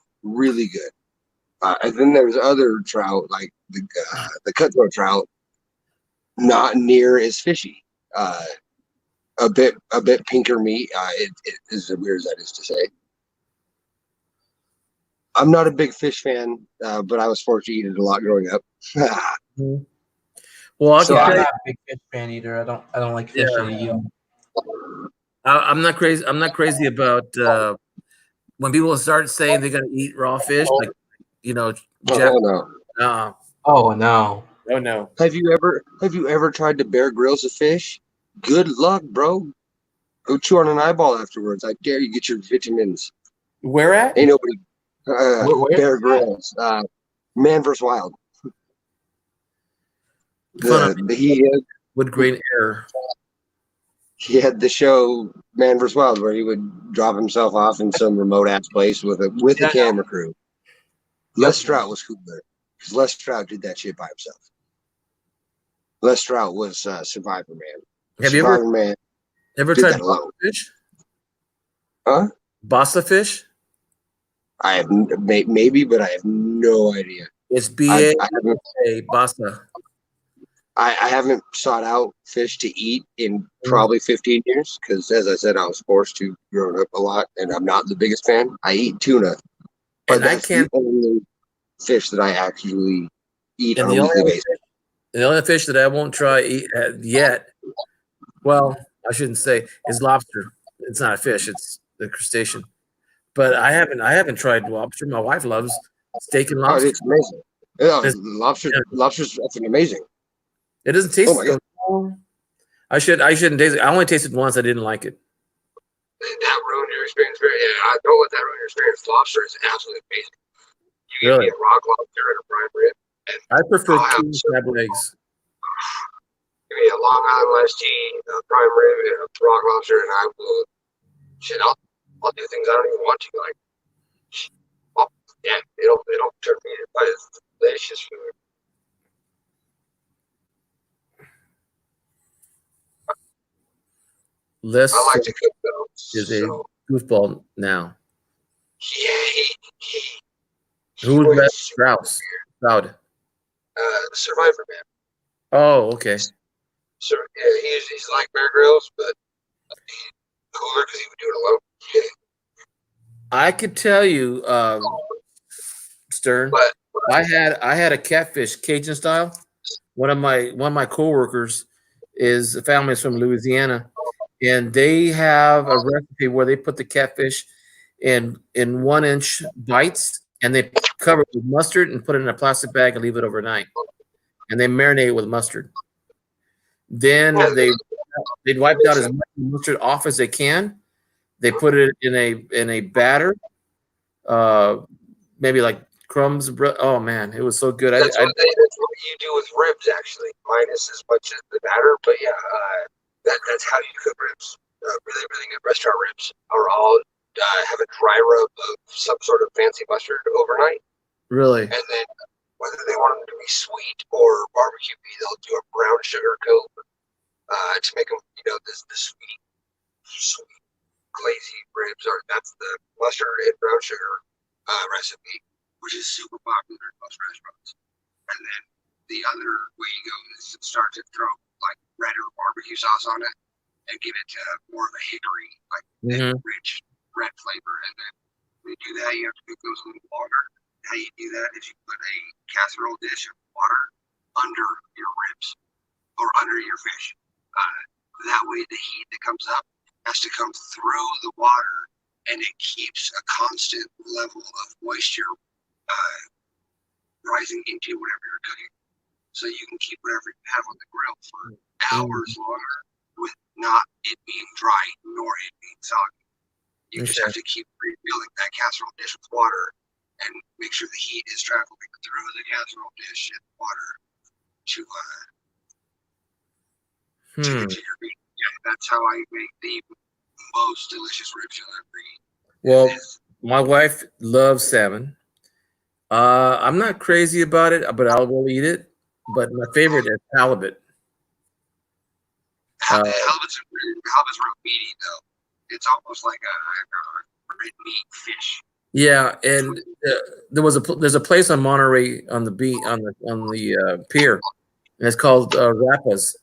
And then there's other trout like the cutthroat trout, not near as fishy. A bit pinker meat. It is as weird as that is to say. I'm not a big fish fan, but I was forced to eat it a lot growing up. Well, I'm not a big fish fan either. I don't like fish either. I'm not crazy. I'm not crazy about when people start saying they're gonna eat raw fish, like Oh no. Oh no. Have you ever tried to Bear Grylls a fish? Good luck, bro. Go chew on an eyeball afterwards. I dare you get your vitamins. Where at? Ain't nobody. Bear Grylls. Man vs. Wild. With great error. He had the show Man vs. Wild where he would drop himself off in some remote ass place with a camera crew. Les Stroud was cooler because Les Stroud did that shit by himself. Les Stroud was Survivor Man. Have you ever tried Bassa fish? Huh? Bassa fish? I have maybe, but I have no idea. It's B-A-S-A, Bassa. I haven't sought out fish to eat in probably 15 years because, as I said, I was forced to growing up a lot, and I'm not the biggest fan. I eat tuna, but that's the only fish that I actually eat on a weekly basis. The only fish that I won't try yet, well, I shouldn't say, is lobster. It's not a fish; it's the crustacean. But I haven't tried lobster. My wife loves steak and lobster. Oh, it's amazing. Yeah, lobster's effing amazing. It doesn't taste good. I shouldn't taste it. I only tasted it once. I didn't like it. That ruined your experience. I don't let that ruin your experience. Lobster is absolutely amazing. You can get rock lobster and a prime rib. I prefer king crab legs. Give me a Long Island iced tea, a prime rib, and a rock lobster, and I will. Shit, I'll do things I don't even want to. Like, it'll turn me into delicious food. Les I like to cook those. is a So goofball now. he Who's went Les Strauss? Stroud. Survivor Man. Oh, okay. So yeah, he's like Bear Grylls, but cooler because he would do it alone. I could tell you, Stern. But I had a catfish Cajun style. One of my coworkers is a family is from Louisiana, and they have a recipe where they put the catfish in 1-inch bites, and they cover it with mustard and put it in a plastic bag and leave it overnight, and they marinate it with mustard. Then they'd wipe out as much mustard off as they can. They put it in a batter, maybe like crumbs. Oh man, it was so good. that's what you do with ribs, actually, minus as much as the batter. But yeah, that's how you cook ribs. Really, really good restaurant ribs are all have a dry rub of some sort of fancy mustard overnight, Really? and then whether they want them to be sweet or barbecue, they'll do a brown sugar coat to make them, the sweet glazy ribs. That's the mustard and brown sugar recipe, which is super popular in most restaurants. And then the other way you go is to start to throw like red or barbecue sauce on it and give it more of a hickory, like rich red flavor. And then when you do that, you have to cook those a little longer. How you do that is you put a casserole dish of water under your ribs or under your fish. That way the heat that comes up has to come through the water, and it keeps a constant level of moisture rising into whatever you're cooking. So you can keep whatever you have on the grill for hours longer with not it being dry nor it being soggy. You just have to keep refilling that casserole dish with water and make sure the heat is traveling through the casserole dish and water to get to your meat. Yeah, that's how I make the most delicious ribs you'll ever eat. Well, my wife loves salmon. I'm not crazy about it, but I will eat it. But my favorite is halibut. Halibut's real meaty though. It's almost like a red meat fish. Yeah, and there's a place on Monterey on the beach on the pier, and it's called Rappa's,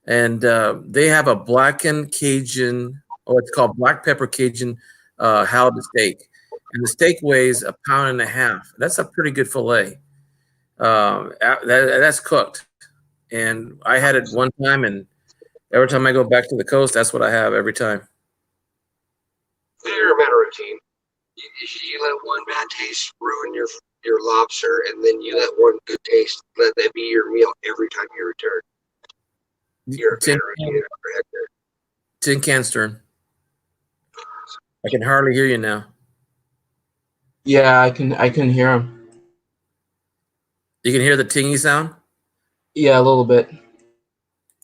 and they have a blackened Cajun, it's called black pepper Cajun halibut steak, and the steak weighs 1.5 pounds. That's a pretty good fillet. That's cooked, and I had it one time, and every time I go back to the coast, that's what I have every time. You're a matter of routine. You let one bad taste ruin your lobster, and then you let one good taste let that be your meal every time you return. You're a matter of routine. Tin can, Stern. I can hardly hear you now. Yeah, I can hear him. You can hear the tingy sound? Yeah, a little bit.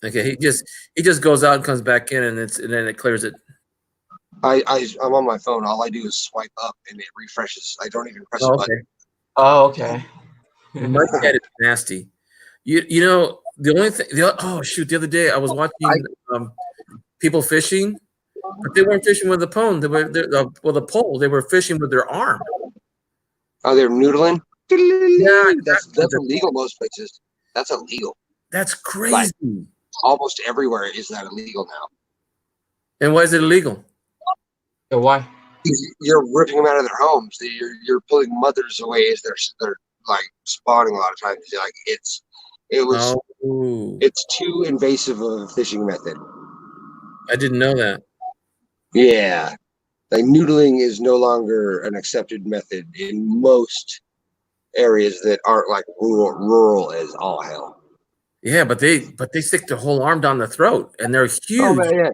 Okay, he just goes out and comes back in, and then it clears it. I'm on my phone. All I do is swipe up, and it refreshes. I don't even press a button. Oh, okay. My cat is nasty. You know the only thing. Oh shoot! The other day I was watching people fishing, but they weren't fishing with a pole. They were with a pole. They were fishing with their arm. Oh, they're noodling. Yeah, that's illegal most places. That's illegal. That's crazy. Like, almost everywhere is that illegal now. And why is it illegal? So why? You're ripping them out of their homes. You're pulling mothers away as they're like spawning a lot of times. Like it's too invasive of a fishing method. I didn't know that. Yeah, like noodling is no longer an accepted method in most areas that aren't like rural as all hell. Yeah, but they stick their whole arm down the throat, and they're huge. Oh man, yeah.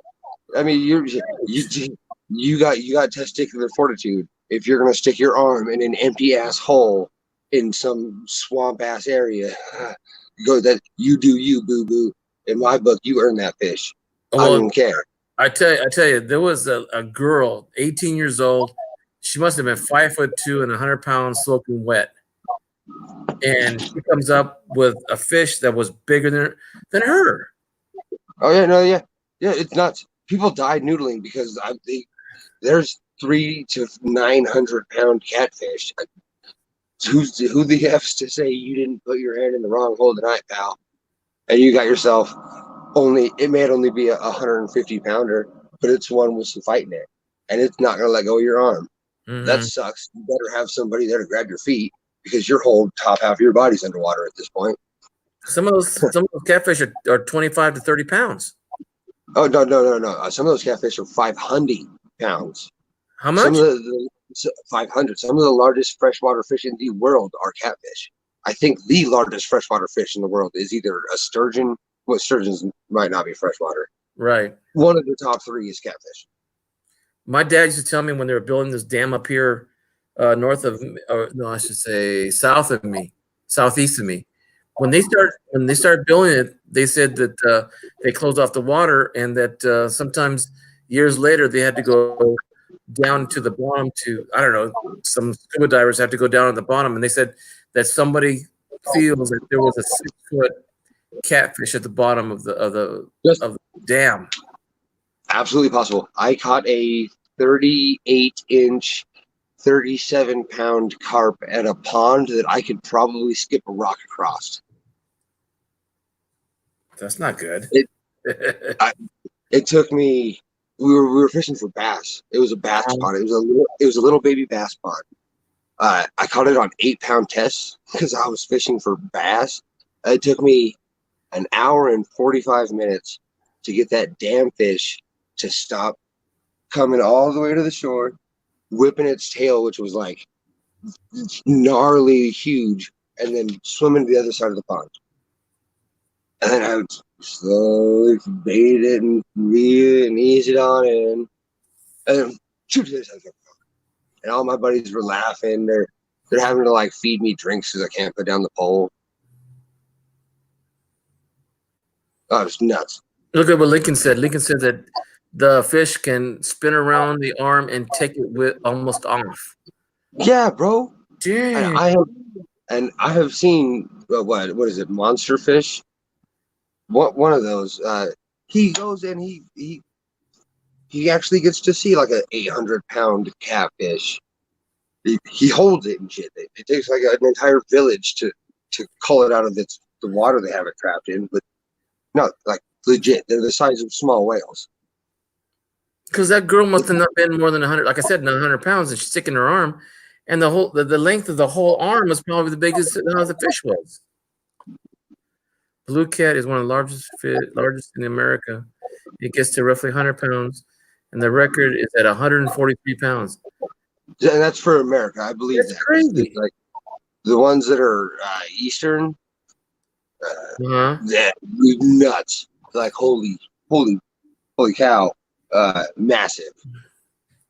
I mean, you got testicular fortitude if you're gonna stick your arm in an empty ass hole in some swamp ass area. Go that you do you, boo boo. In my book, you earn that fish. I don't care. I tell you, there was a girl, 18 years old. She must have been 5'2" and 100 pounds, soaking wet. And she comes up with a fish that was bigger than her. Oh yeah, no, yeah, it's nuts. people die noodling because there's 300 to 900 pound catfish. Who the F's to say you didn't put your hand in the wrong hole tonight, pal? And you got yourself it may only be a 150 pounder, but it's one with some fight in it, and it's not gonna let go of your arm. That sucks. You better have somebody there to grab your feet because your whole top half of your body's underwater at this point. Some of those catfish are 25 to 30 pounds. Oh no! Some of those catfish are 500 pounds. How much? Some of the 500. Some of the largest freshwater fish in the world are catfish. I think the largest freshwater fish in the world is either a sturgeon. Well, sturgeons might not be freshwater. Right. One of the top 3 is catfish. My dad used to tell me when they were building this dam up here north of, or no, I should say south of me, southeast of me. When they started building it, they said that they closed off the water, and that sometimes years later they had to go down to the bottom to, I don't know, some scuba divers have to go down at the bottom, and they said that somebody feels that there was a 6-foot catfish at the bottom of the dam. Absolutely possible. I caught a 38-inch, 37-pound carp at a pond that I could probably skip a rock across. That's not good. It took me. We were fishing for bass. It was a bass pond. It was a little baby bass pond. I caught it on 8-pound tests because I was fishing for bass. It took me an hour and 45 minutes to get that damn fish to stop coming all the way to the shore, whipping its tail, which was like gnarly huge, and then swimming to the other side of the pond. And then I would slowly bait it and reel it and ease it on in, and then shoot to the other side of the pond. And all my buddies were laughing. They're having to like feed me drinks because I can't put down the pole. Oh, it's nuts. Look at what Lincoln said. Lincoln said that the fish can spin around the arm and take it with almost off. Yeah, bro. Dang. I have seen what is it? Monster fish. One of those. He goes and he actually gets to see like an 800-pound catfish. He holds it and shit. It takes like an entire village to cull it out of the water they have it trapped in, but no, like legit. They're the size of small whales. Because that girl must have not been more than 100, like I said, 100 pounds, and she's sticking her arm, and the length of the whole arm is probably the biggest the fish was. Blue cat is one of the largest in America. It gets to roughly 100 pounds, and the record is at 143 pounds. Yeah, and that's for America, I believe. That's crazy. Like the ones that are Eastern, yeah, nuts. Like holy cow, massive.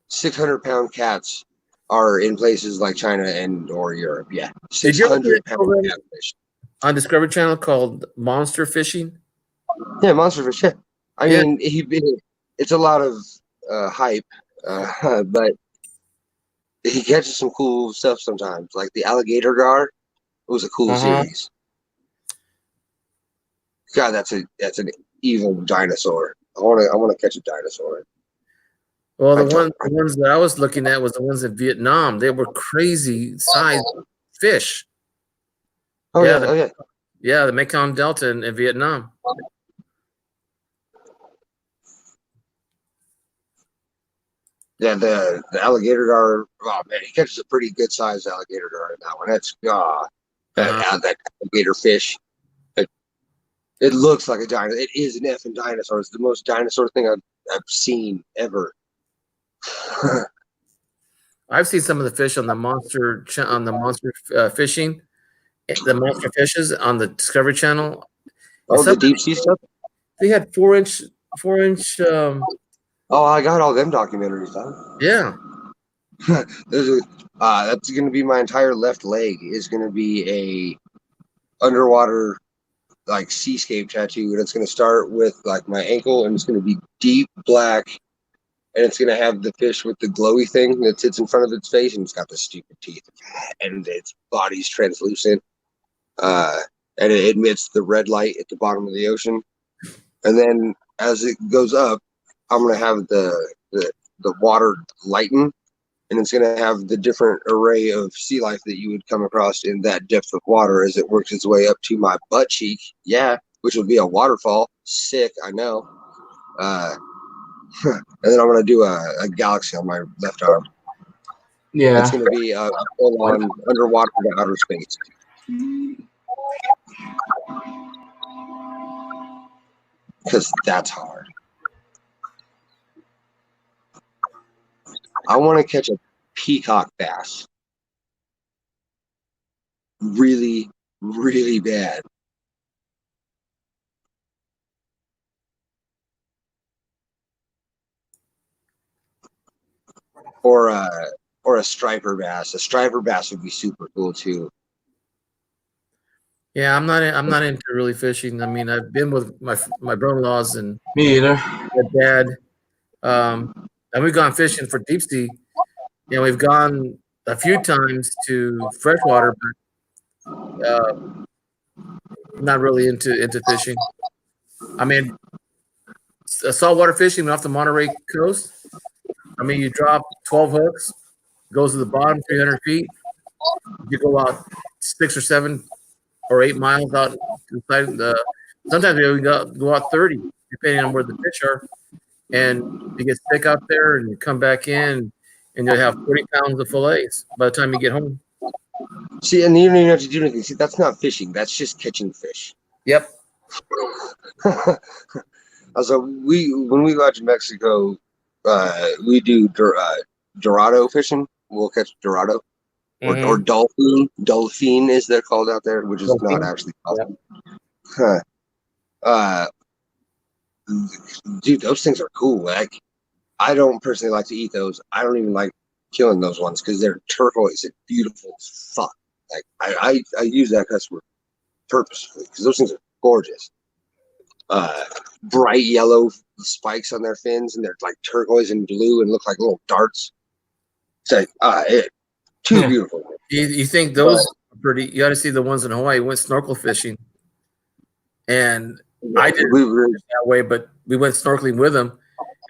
600-pound cats are in places like China and or Europe. Yeah, 600-pound catfish. On Discovery Channel called Monster Fishing. Yeah, monster fish. Yeah, I mean, it's a lot of hype, but he catches some cool stuff sometimes. Like the alligator gar, it was a cool series. God, that's an evil dinosaur. I want to catch a dinosaur. Well, the ones that I was looking at was the ones in Vietnam. They were crazy sized fish. Oh yeah. Yeah, the Mekong Delta in Vietnam. Yeah, the alligator gar. Oh man, he catches a pretty good sized alligator gar in that one. That's that alligator fish. It looks like a dinosaur. It is an effing dinosaur. It's the most dinosaur thing I've seen ever. I've seen some of the fish on the monster fishing, the monster fishes on the Discovery Channel. Oh, the deep sea stuff. They had 4-inch. Oh, I got all them documentaries done. Yeah. That's going to be my entire left leg. Is going to be a underwater like seascape tattoo, and it's going to start with like my ankle, and it's going to be deep black, and it's going to have the fish with the glowy thing that sits in front of its face, and it's got the stupid teeth, and its body's translucent, and it emits the red light at the bottom of the ocean, and then as it goes up, I'm gonna have the water lighten, and it's gonna have the different array of sea life that you would come across in that depth of water as it works its way up to my butt cheek. Yeah, which will be a waterfall. Sick, I know. And then I'm gonna do a galaxy on my left arm. Yeah. It's gonna be full on underwater to outer space. Because that's hard. I want to catch a peacock bass. Really, really bad. Or a striper bass. A striper bass would be super cool too. Yeah, I'm not into really fishing. I mean, I've been with my brother-in-laws and Me either. my dad, and we've gone fishing for deep sea. You know, we've gone a few times to freshwater, but not really into fishing. I mean, saltwater fishing off the Monterey coast. I mean, you drop 12 hooks, goes to the bottom 300 feet. You go out 6 or 7 or 8 miles out inside the. Sometimes we go out 30, depending on where the fish are, and you get sick out there, and you come back in, and you'll have 40 pounds of fillets by the time you get home. See, and you don't even have to do anything. See, that's not fishing. That's just catching fish. Yep. So when we go out to Mexico, we do dorado fishing. We'll catch dorado or dolphin. Dolphin is they're called out there, which is not actually called. Yep. Dude, those things are cool. Like, I don't personally like to eat those. I don't even like killing those ones because they're turquoise and beautiful as fuck. Like, I use that customer purposefully because those things are gorgeous. Bright yellow spikes on their fins, and they're like turquoise and blue and look like little darts. It's like too beautiful. You think those are pretty? You got to see the ones in Hawaii. We went snorkel fishing, and I didn't that way, but we went snorkeling with them,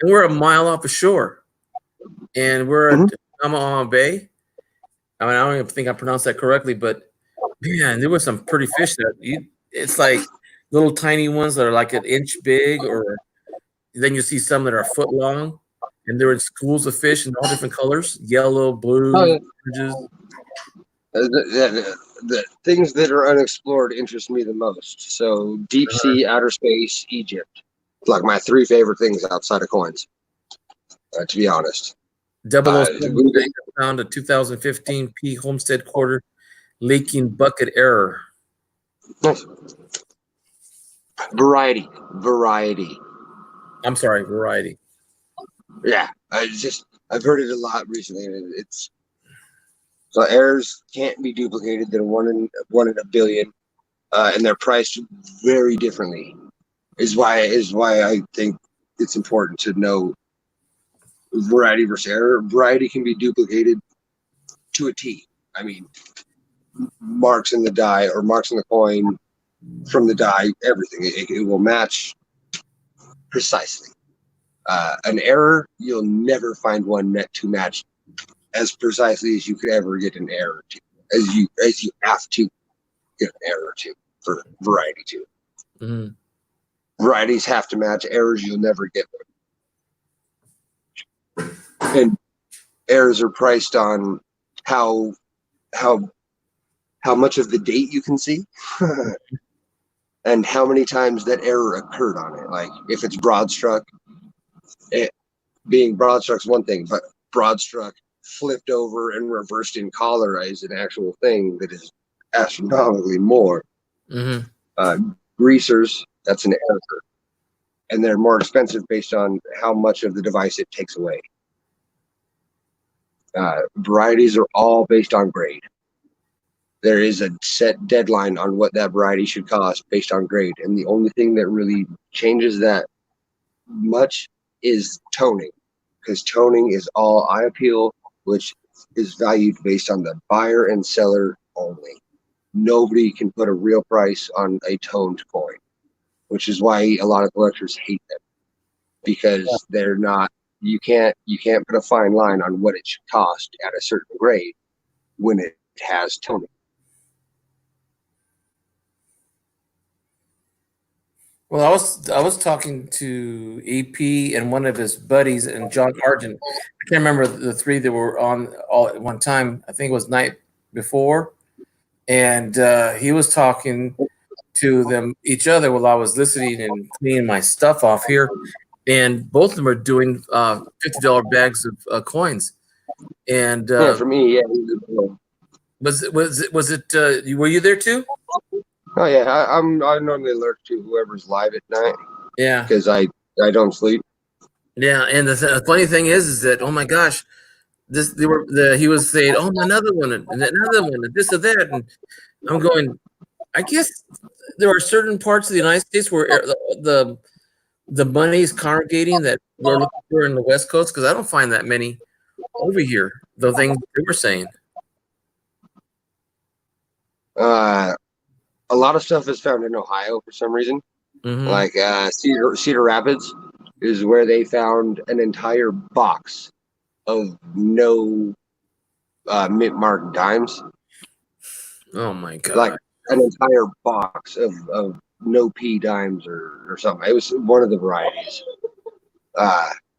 and we're a mile off the shore, and we're at Kama'a Bay. I mean, I don't even think I pronounced that correctly, but man, there was some pretty fish that it's like little tiny ones that are like an inch big, or then you see some that are a foot long, and they're in schools of fish in all different colors: yellow, blue, oranges. The things that are unexplored interest me the most. So deep sea, outer space, Egypt, like my 3 favorite things outside of coins. To be honest, 007 found a 2015 P Homestead quarter leaking bucket error. Nice. Variety. I'm sorry, variety. Yeah, I've heard it a lot recently, and it's so errors can't be duplicated. They're one in a billion, and they're priced very differently. Is why I think it's important to know variety versus error. Variety can be duplicated to a T. I mean, marks in the die or marks in the coin from the die, everything. It will match precisely. An error, you'll never find one net to match as precisely as you could ever get an error to, as you have to get an error to for variety to. Mm-hmm. Varieties have to match. Errors, you'll never get them. And errors are priced on how much of the date you can see and how many times that error occurred on it. Like if it's broad struck, being broad struck is one thing, but broad struck flipped over and reversed in collar is an actual thing that is astronomically more. Greasers, that's an error, and they're more expensive based on how much of the device it takes away. Varieties are all based on grade. There is a set deadline on what that variety should cost based on grade, and the only thing that really changes that much is toning, because toning is all eye appeal, which is valued based on the buyer and seller only. Nobody can put a real price on a toned coin, which is why a lot of collectors hate them. because they're not. You can't put a fine line on what it should cost at a certain grade when it has toning. Well, I was talking to EP and one of his buddies and John Argent. I can't remember the three that were on all at one time. I think it was night before, and he was talking to them each other while I was listening and cleaning my stuff off here, and both of them are doing $50 bags of coins. And Yeah, for me, yeah. was it? Were you there too? Oh yeah, I normally alert to whoever's live at night Yeah. because I don't sleep. Yeah, and the funny thing is that oh my gosh, he was saying oh another one and another one and this or that, and I'm going. I guess there are certain parts of the United States where the money is congregating that we're looking for in the West Coast because I don't find that many over here. The things they were saying. A lot of stuff is found in Ohio for some reason. Mhm. Like Cedar Rapids is where they found an entire box of no mint mark dimes. Oh my god! Like an entire box of no P dimes or something. It was one of the varieties.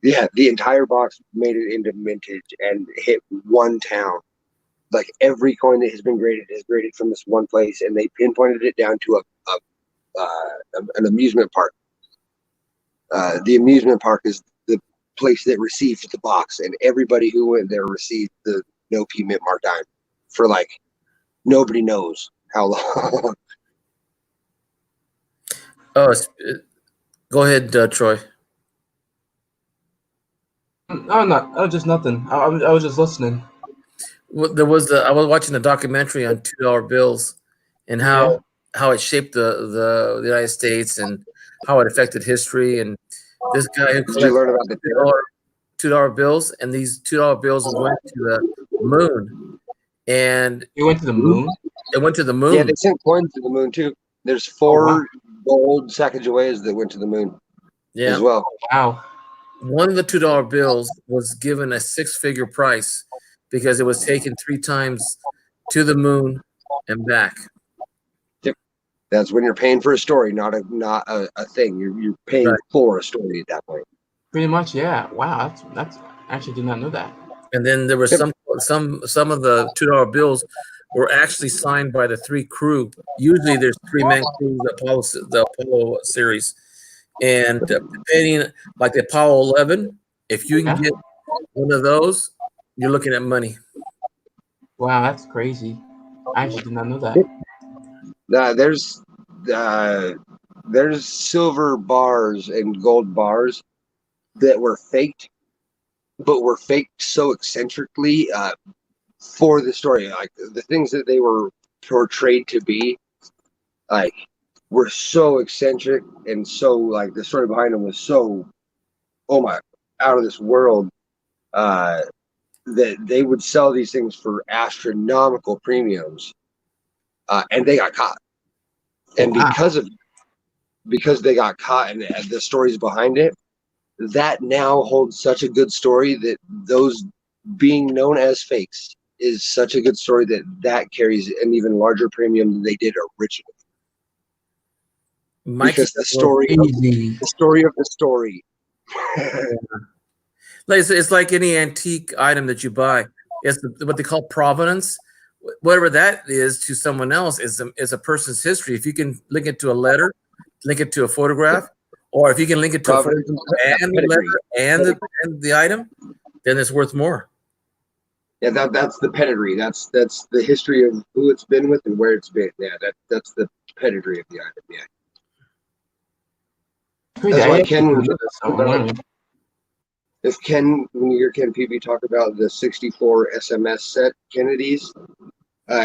Yeah, the entire box made it into mintage and hit one town. Like every coin that has been graded is graded from this one place, and they pinpointed it down to an amusement park. The amusement park is the place that received the box, and everybody who went there received the no P mint mark dime for like nobody knows how long. Oh, go ahead, Troy. No, no, oh, just nothing. I was just listening. Well, I was watching a documentary on $2 bills and how it shaped the United States and how it affected history. And this guy who Did you learn about the $2 bills, and these $2 bills went to the moon, and You went to the moon? it went to the moon. Yeah, they sent coins to the moon too. There's 4 gold Sacagaweas that went to the moon Yeah, as well. Wow. one of the $2 bills was given a 6-figure price because it was taken 3 times to the moon and back. That's when you're paying for a story, not a thing. You're paying Right. for a story at that point. Pretty much, yeah. Wow, that's I actually did not know that. And then there were Yep. some of the $2 bills were actually signed by the 3 crew. Usually there's 3-man crew, the Apollo series. And depending, like the Apollo 11, if you can get one of those, you're looking at money. Wow, that's crazy. I actually did not know that. There's silver bars and gold bars that were faked, but were faked so eccentrically for the story. Like the things that they were portrayed to be, like were so eccentric and so like the story behind them was so out of this world. That they would sell these things for astronomical premiums, and they got caught. And Wow. because they got caught and the stories behind it, that now holds such a good story that those being known as fakes is such a good story that carries an even larger premium than they did originally. Because the story of the story. Like it's like any antique item that you buy. It's what they call provenance. Whatever that is to someone else is a person's history. If you can link it to a letter, link it to a photograph, or if you can link it to a photograph and the letter and the item, then it's worth more. Yeah, that's the pedigree. That's the history of who it's been with and where it's been. Yeah, that's the pedigree of the item. Yeah. Crazy. That's I why actually Ken didn't was know this, so I'm learning. when you hear Ken Peavy talk about the 64 SMS set Kennedys,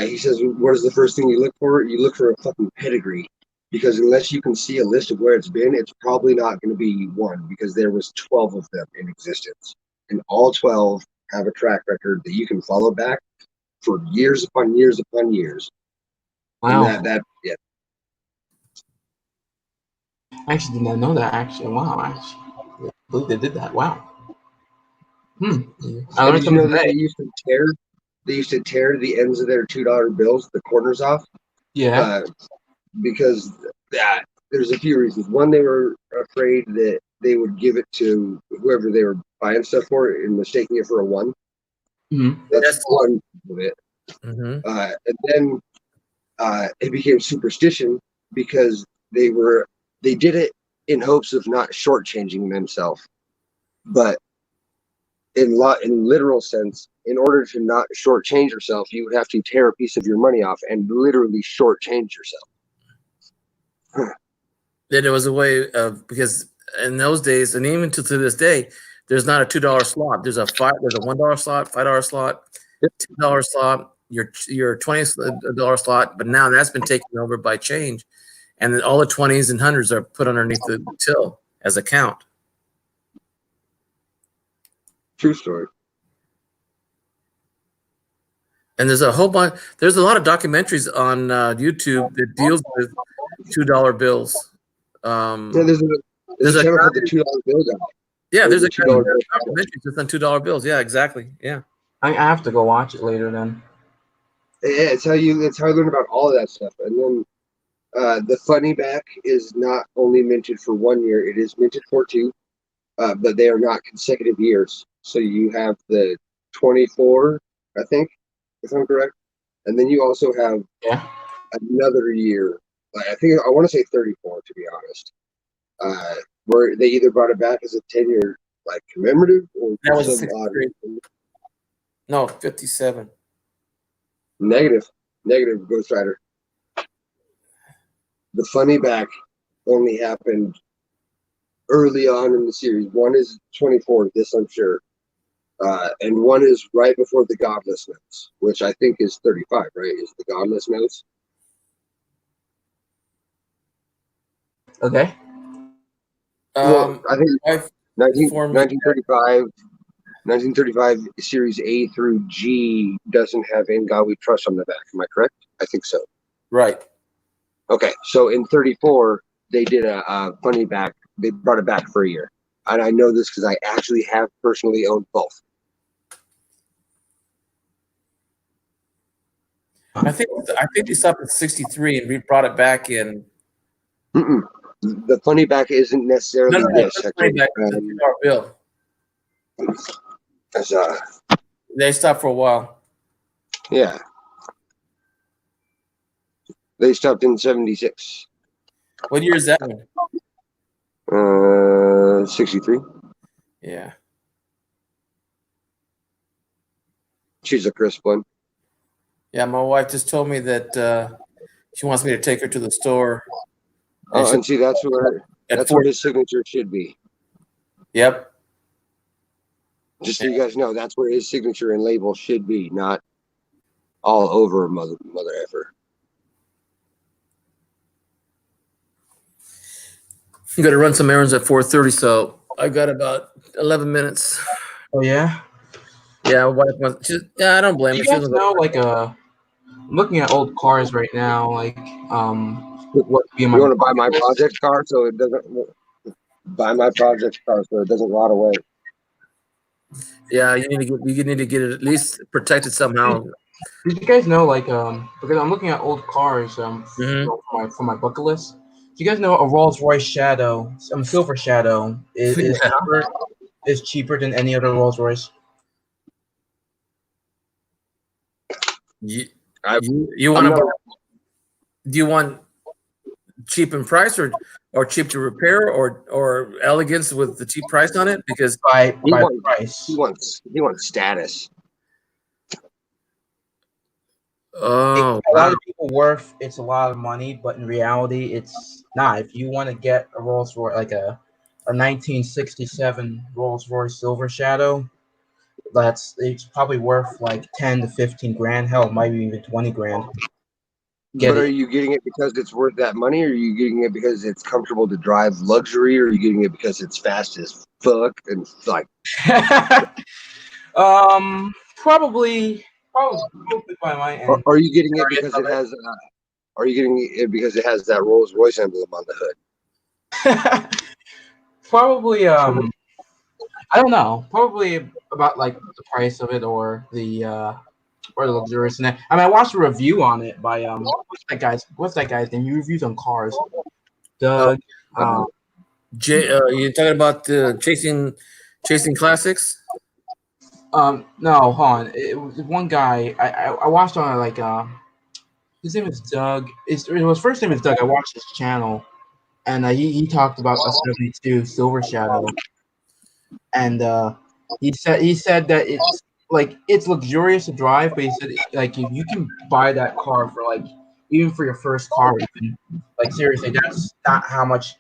he says, what is the first thing you look for? You look for a fucking pedigree. Because unless you can see a list of where it's been, it's probably not going to be one because there was 12 of them in existence. And all 12 have a track record that you can follow back for years upon years upon years. Wow. And yeah. I actually did not know that, actually. Wow, actually. believe they did that. Wow. I And learned did you know something that today. they used to tear the ends of their $2 bills, the corners off, Yeah. because there's a few reasons. One, they were afraid that they would give it to whoever they were buying stuff for and mistaking it for a one. Mm-hmm. That's one of it. Mm-hmm. And then it became superstition because they did it in hopes of not shortchanging themselves. But in literal sense, in order to not shortchange yourself, you would have to tear a piece of your money off and literally shortchange yourself. Then there was a way of, because in those days, and even to this day, there's not a $2 slot. There's a $1 slot, $5 slot, $2 slot, your $20 slot. But now that's been taken over by change, and then all the 20s and hundreds are put underneath the till as a count. True story. And there's a whole bunch. There's a lot of documentaries on YouTube that deals with $2 bills. Yeah, there's a channel called the $2 bill guy. Yeah, there's a $2 bill. documentary just on $2 bills. Yeah, exactly. Yeah. I have to go watch it later then. Yeah, it's how I learn about all of that stuff. And then the funny back is not only minted for 1 year; it is minted for 2, but they are not consecutive years. So you have the 24, I think, if I'm correct, and then you also have another year. I want to say 34, to be honest, where they either brought it back as a 10-year like commemorative or That was some odd 63. No, 57. negative Ghost Rider. The funny back only happened early on in the series. One is 24, this I'm sure, and one is right before the Godless Notes, which I think is 35. Right? Is the Godless Notes? Okay. Well, I think I've 1935 series A through G doesn't have "In God We Trust" on the back. Am I correct? I think so. right. Okay, so in 34 they did a funny back. They brought it back for a year, and I know this because I actually have personally owned both. I think they stopped at 63 and we brought it back in. The funny back isn't necessarily this. The funny back is the $2 bill. They stopped for a while. Yeah. They stopped in 76. What year is that one? 63. Yeah. She's a crisp one. Yeah, my wife just told me that she wants me to take her to the store. Oh, and see, that's where his signature should be. Yep. Just so you guys know, that's where his signature and label should be, not all over mother effer. I'm gonna run some errands at 4:30, so I've got about 11 minutes. Oh yeah. Yeah, my wife wants. I don't blame her. You guys know, like, I'm looking at old cars right now. Like, what be You my want to buy my project car so it doesn't rot away. Yeah, you need to get it at least protected somehow. Did you guys know, like, because I'm looking at old cars, for my bucket list. Do you guys know a Rolls Royce Shadow, Silver Shadow, is cheaper than any other Rolls Royce? You want to? Do you want cheap in price or cheap to repair or elegance with the cheap price on it? Because by price. He wants status. Oh, a lot of people it's a lot of money, but in reality, it's not. If you want to get a Rolls Royce, like a 1967 Rolls Royce Silver Shadow, it's probably worth like 10 to 15 grand. Hell, maybe even 20 grand. But are you getting it because it's worth that money, or are you getting it because it's comfortable to drive luxury, or are you getting it because it's fast as fuck and like? Probably by my end. Or are you getting it because it has? Are you getting it because it has that Rolls Royce emblem on the hood? Probably I don't know. Probably about like the price of it or the luxuriousness. I mean, I watched a review on it by what's that guy's name? He reviews on cars. Doug. You're talking about chasing classics? No, hold on. It was one guy I watched on like his name is Doug. His first name is Doug. I watched his channel, and he talked about a 72 Silver Shadow, and he said that it's luxurious to drive, but he said like if you can buy that car for like even for your first car, even, like seriously, that's not how much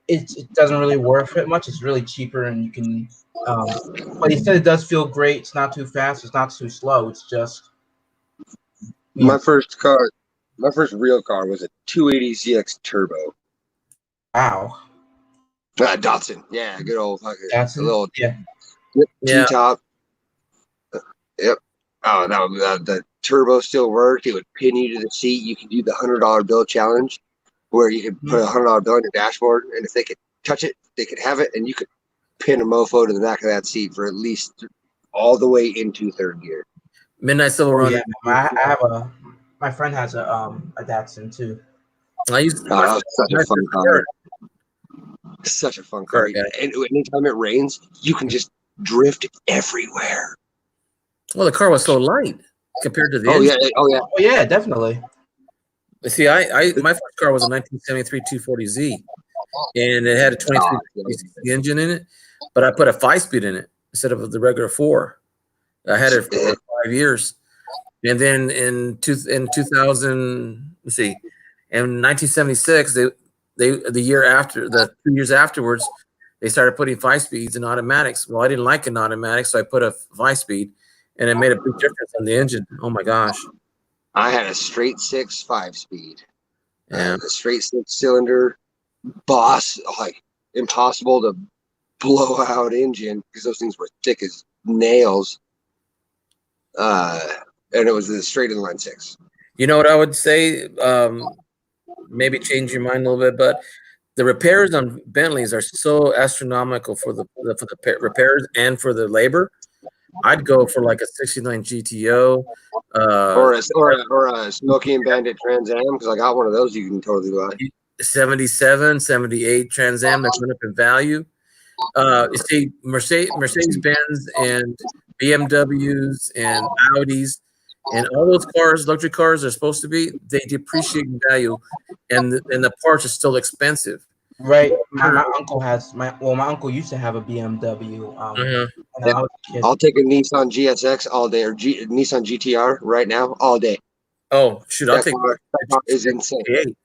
it doesn't really worth it much. It's really cheaper, and you can. But he said it does feel great. It's not too fast. It's not too slow. It's just My first real car was a 280 ZX Turbo. wow. Datsun. Yeah, good old fucking That's little yeah. Yeah. T-top. Yep. Oh, the turbo still worked. It would pin you to the seat. You could do the $100 bill challenge, where you could put a $100 bill on your dashboard, and if they could touch it, they could have it, and you could pin a mofo to the back of that seat for at least all the way into third gear. Midnight Silver Run. Yeah, I have my friend has a Datsun too. I used Oh, that was such a fun car. Such a fun car. Yeah. And anytime it rains, you can just drift everywhere. Well, the car was so light compared to the Oh engine. yeah, oh yeah. Oh yeah, definitely. See, my first car was a 1973 240Z, and it had a 23 engine in it, but I put a 5-speed in it instead of the regular 4. I had it for 5 years, and then in 2000, let's see, in 1976, the year after, the 2 years afterwards, they started putting 5-speeds in automatics. Well, I didn't like an automatic, so I put a 5-speed, and it made a big difference on the engine. Oh my gosh! I had a straight 6 5-speed. Yeah. A straight 6-cylinder boss, like impossible to blow out engine because those things were thick as nails. And it was the straight inline 6. You know what I would say? Maybe change your mind a little bit, but the repairs on Bentleys are so astronomical for the repairs and for the labor. I'd go for like a 69 GTO, Or a Smoky and Bandit Trans Am, because I got one of those you can totally buy. 77, 78 Trans Am that went up in value. You see, Mercedes-Benz and BMWs and Audis and all those cars, luxury cars, are supposed to be, they depreciate in value, and the parts are still expensive. Right. My uncle used to have a BMW. When I was a kid. I'll take a Nissan GSX all day, or Nissan GTR right now all day. Oh shoot, I'll take that car is insane. 68.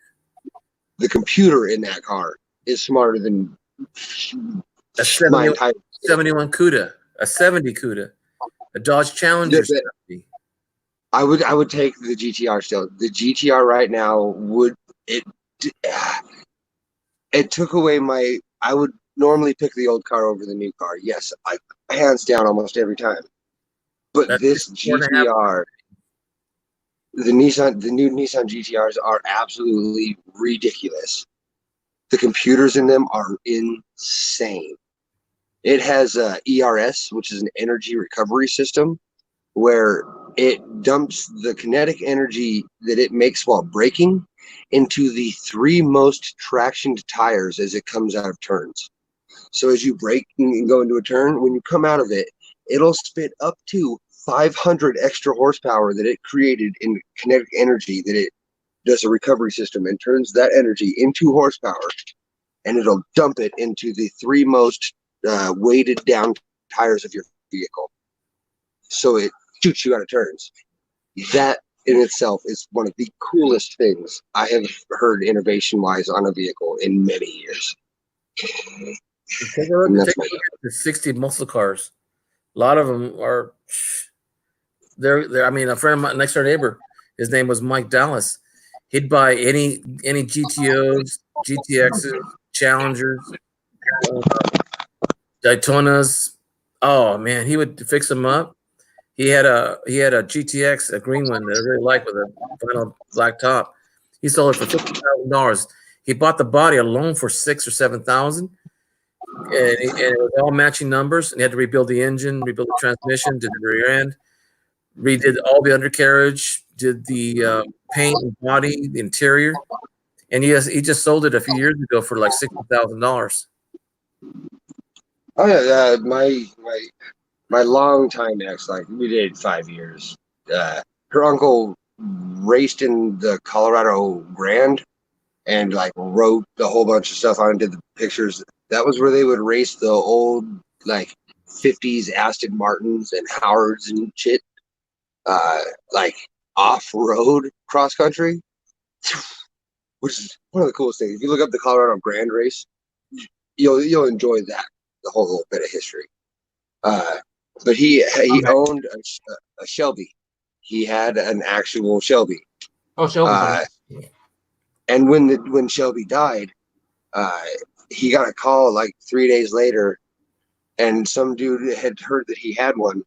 The computer in that car is smarter than A my entire 71 CUDA, a 70 CUDA, a Dodge Challenger. I would take the GTR still. The GTR right now it took away my. I would normally pick the old car over the new car. Yes, hands down almost every time. But That's this GTR, the new Nissan GTRs are absolutely ridiculous. The computers in them are insane. It has ERS, which is an energy recovery system, where it dumps the kinetic energy that it makes while braking into the 3 most tractioned tires as it comes out of turns. So as you brake and go into a turn, when you come out of it, it'll spit up to 500 extra horsepower that it created in kinetic energy, that it does a recovery system and turns that energy into horsepower, and it'll dump it into the 3 most weighted down tires of your vehicle. So it shoots you out of turns. That in itself is one of the coolest things I have heard innovation-wise on a vehicle in many years. Take a look at the 60 muscle cars. A lot of them are. They're. I mean, a friend of mine, next door neighbor, his name was Mike Dallas. He'd buy any GTOs, GTXs, Challengers, Daytonas. Oh man, he would fix them up. He had a GTX, a green one that I really liked with a vinyl black top. He sold it for $50,000. He bought the body alone for $6,000 or $7,000. it was all matching numbers, and he had to rebuild the engine, rebuild the transmission, did the rear end, redid all the undercarriage, did the paint and body, the interior, and he just sold it a few years ago for like $60,000. Oh yeah, my longtime ex, like we dated 5 years. Her uncle raced in the Colorado Grand and like wrote a whole bunch of stuff on it, did the pictures. That was where they would race the old like 50s Aston Martins and Howards and shit, like off-road cross country, which is one of the coolest things. If you look up the Colorado Grand race, you'll enjoy that, the whole little bit of history. But he owned a Shelby. He had an actual Shelby. Oh, Shelby's And when Shelby died, he got a call like 3 days later, and some dude had heard that he had one,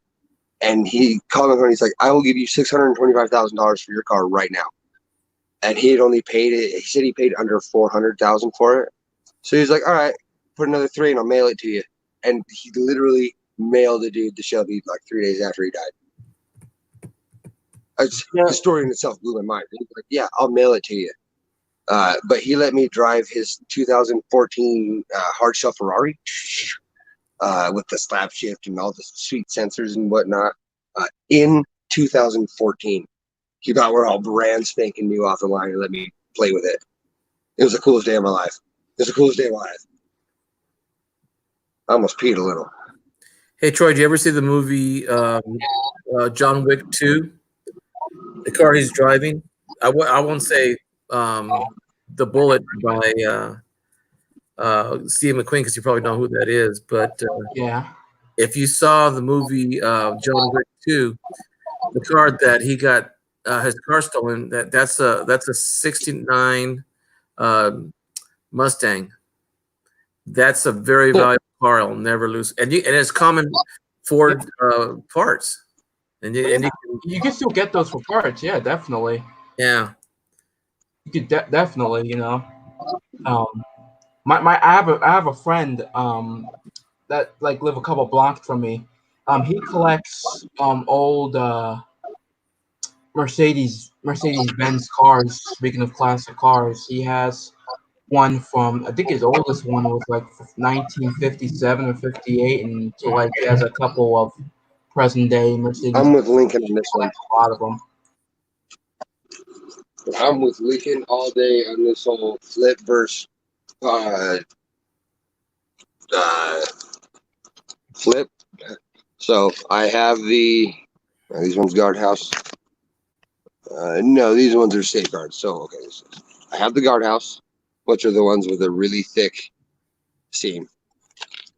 and he called him and he's like, "I will give you $625,000 for your car right now." And he had only paid it. He said he paid under $400,000 for it. So he's like, "All right, put another $3 and I'll mail it to you." And he literally mailed the dude the Shelby like 3 days after he died. The story in itself blew my mind. He was like, "Yeah, I'll mail it to you." But he let me drive his 2014 hard shell Ferrari with the slap shift and all the sweet sensors and whatnot in 2014. He thought we're all brand spanking new off the line and let me play with it. It was the coolest day of my life. It was the coolest day of my life. I almost peed a little. Hey, Troy, do you ever see the movie John Wick 2? The car he's driving? I won't say The Bullet by Steve McQueen, because you probably know who that is. But yeah. if you saw the movie John Wick 2, the car that he got his car stolen, that's a 69 Mustang. That's a very valuable car. I'll never lose. And it's common Ford parts. And you can still get those for parts. Yeah, definitely. Yeah. You could definitely, you know. I have a friend that like live a couple blocks from me. He collects old Mercedes Benz cars. Speaking of classic cars, he has one from, I think his oldest one was like 1957 or 58, and so like he has a couple of present day Mercedes. I'm with Lincoln on this one. A lot of them. I'm with Lincoln all day on this whole flip versus flip. So I have these ones guardhouse. No, these ones are safeguards. So okay, I have the guardhouse, which are the ones with a really thick seam.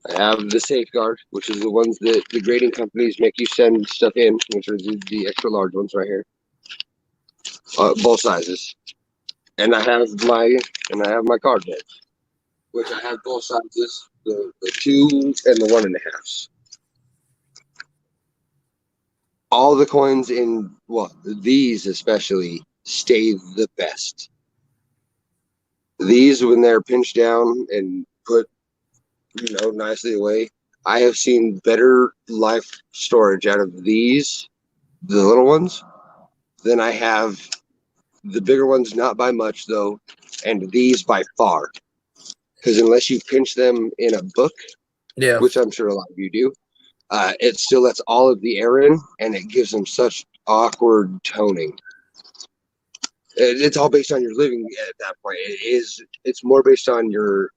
I have the safeguard, which is the ones that the grading companies make you send stuff in, which are the extra large ones right here. Both sizes. And I have my card bed, which I have both sizes, the 2 and the 1.5s. All the coins in, well, these especially stay the best. These, when they're pinched down and put, nicely away, I have seen better life storage out of these, the little ones, than I have the bigger ones, not by much though, and these by far. Because unless you pinch them in a book, which I'm sure a lot of you do, it still lets all of the air in, and it gives them such awkward toning. It's all based on your living at that point. It's more based on your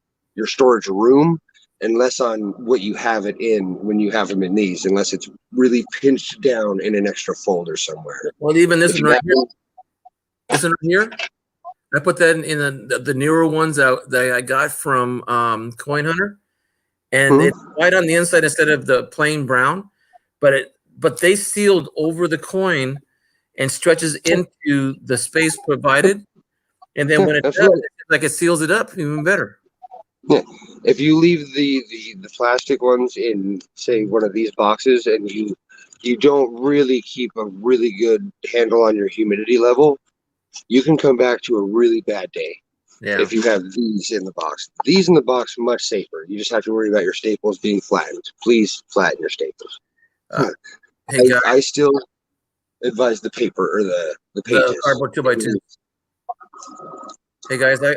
storage room and less on what you have it in when you have them in these, unless it's really pinched down in an extra folder somewhere. Well, even this one right here. This one right here, I put that in the newer ones that I got from Coin Hunter, and it's white on the inside instead of the plain brown, but they sealed over the coin and stretches into the space provided, and then when it does, it's like it seals it up even better. Yeah, if you leave the plastic ones in, say, one of these boxes, and you don't really keep a really good handle on your humidity level, you can come back to a really bad day. Yeah. if you have these in the box. These in the box much safer. You just have to worry about your staples being flattened. Please flatten your staples. Hey guys, I still advise the paper or the pages. the cardboard 2x2. Hey guys, I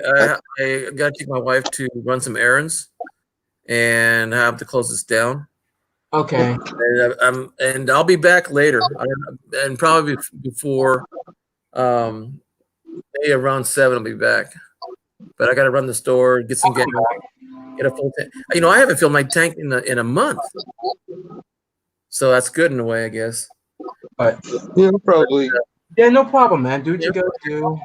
gotta take my wife to run some errands, and I have to close this down. Okay. And I'll be back later, and probably before, maybe around 7 I'll be back. But I gotta run the store, get some gas, get a full tank. You know, I haven't filled my tank in a month, so that's good in a way, I guess. But Yeah, probably. yeah, no problem, man. Do what you gotta do.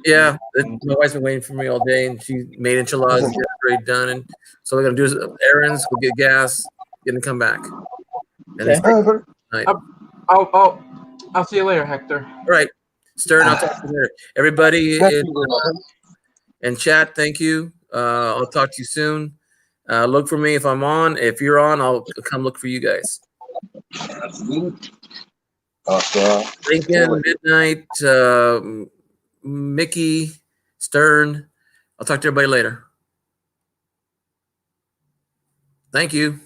Yeah, my wife's been waiting for me all day, and she made enchiladas and got it ready done. And so we're gonna do errands, go get gas, and then come back. And Okay. then night. I'll see you later, Hector. All right, Stern, I'll talk to you later. Everybody in chat, thank you. I'll talk to you soon. Look for me if I'm on. If you're on, I'll come look for you guys. Lincoln, Midnight, Mickey, Stern. I'll talk to everybody later. Thank you.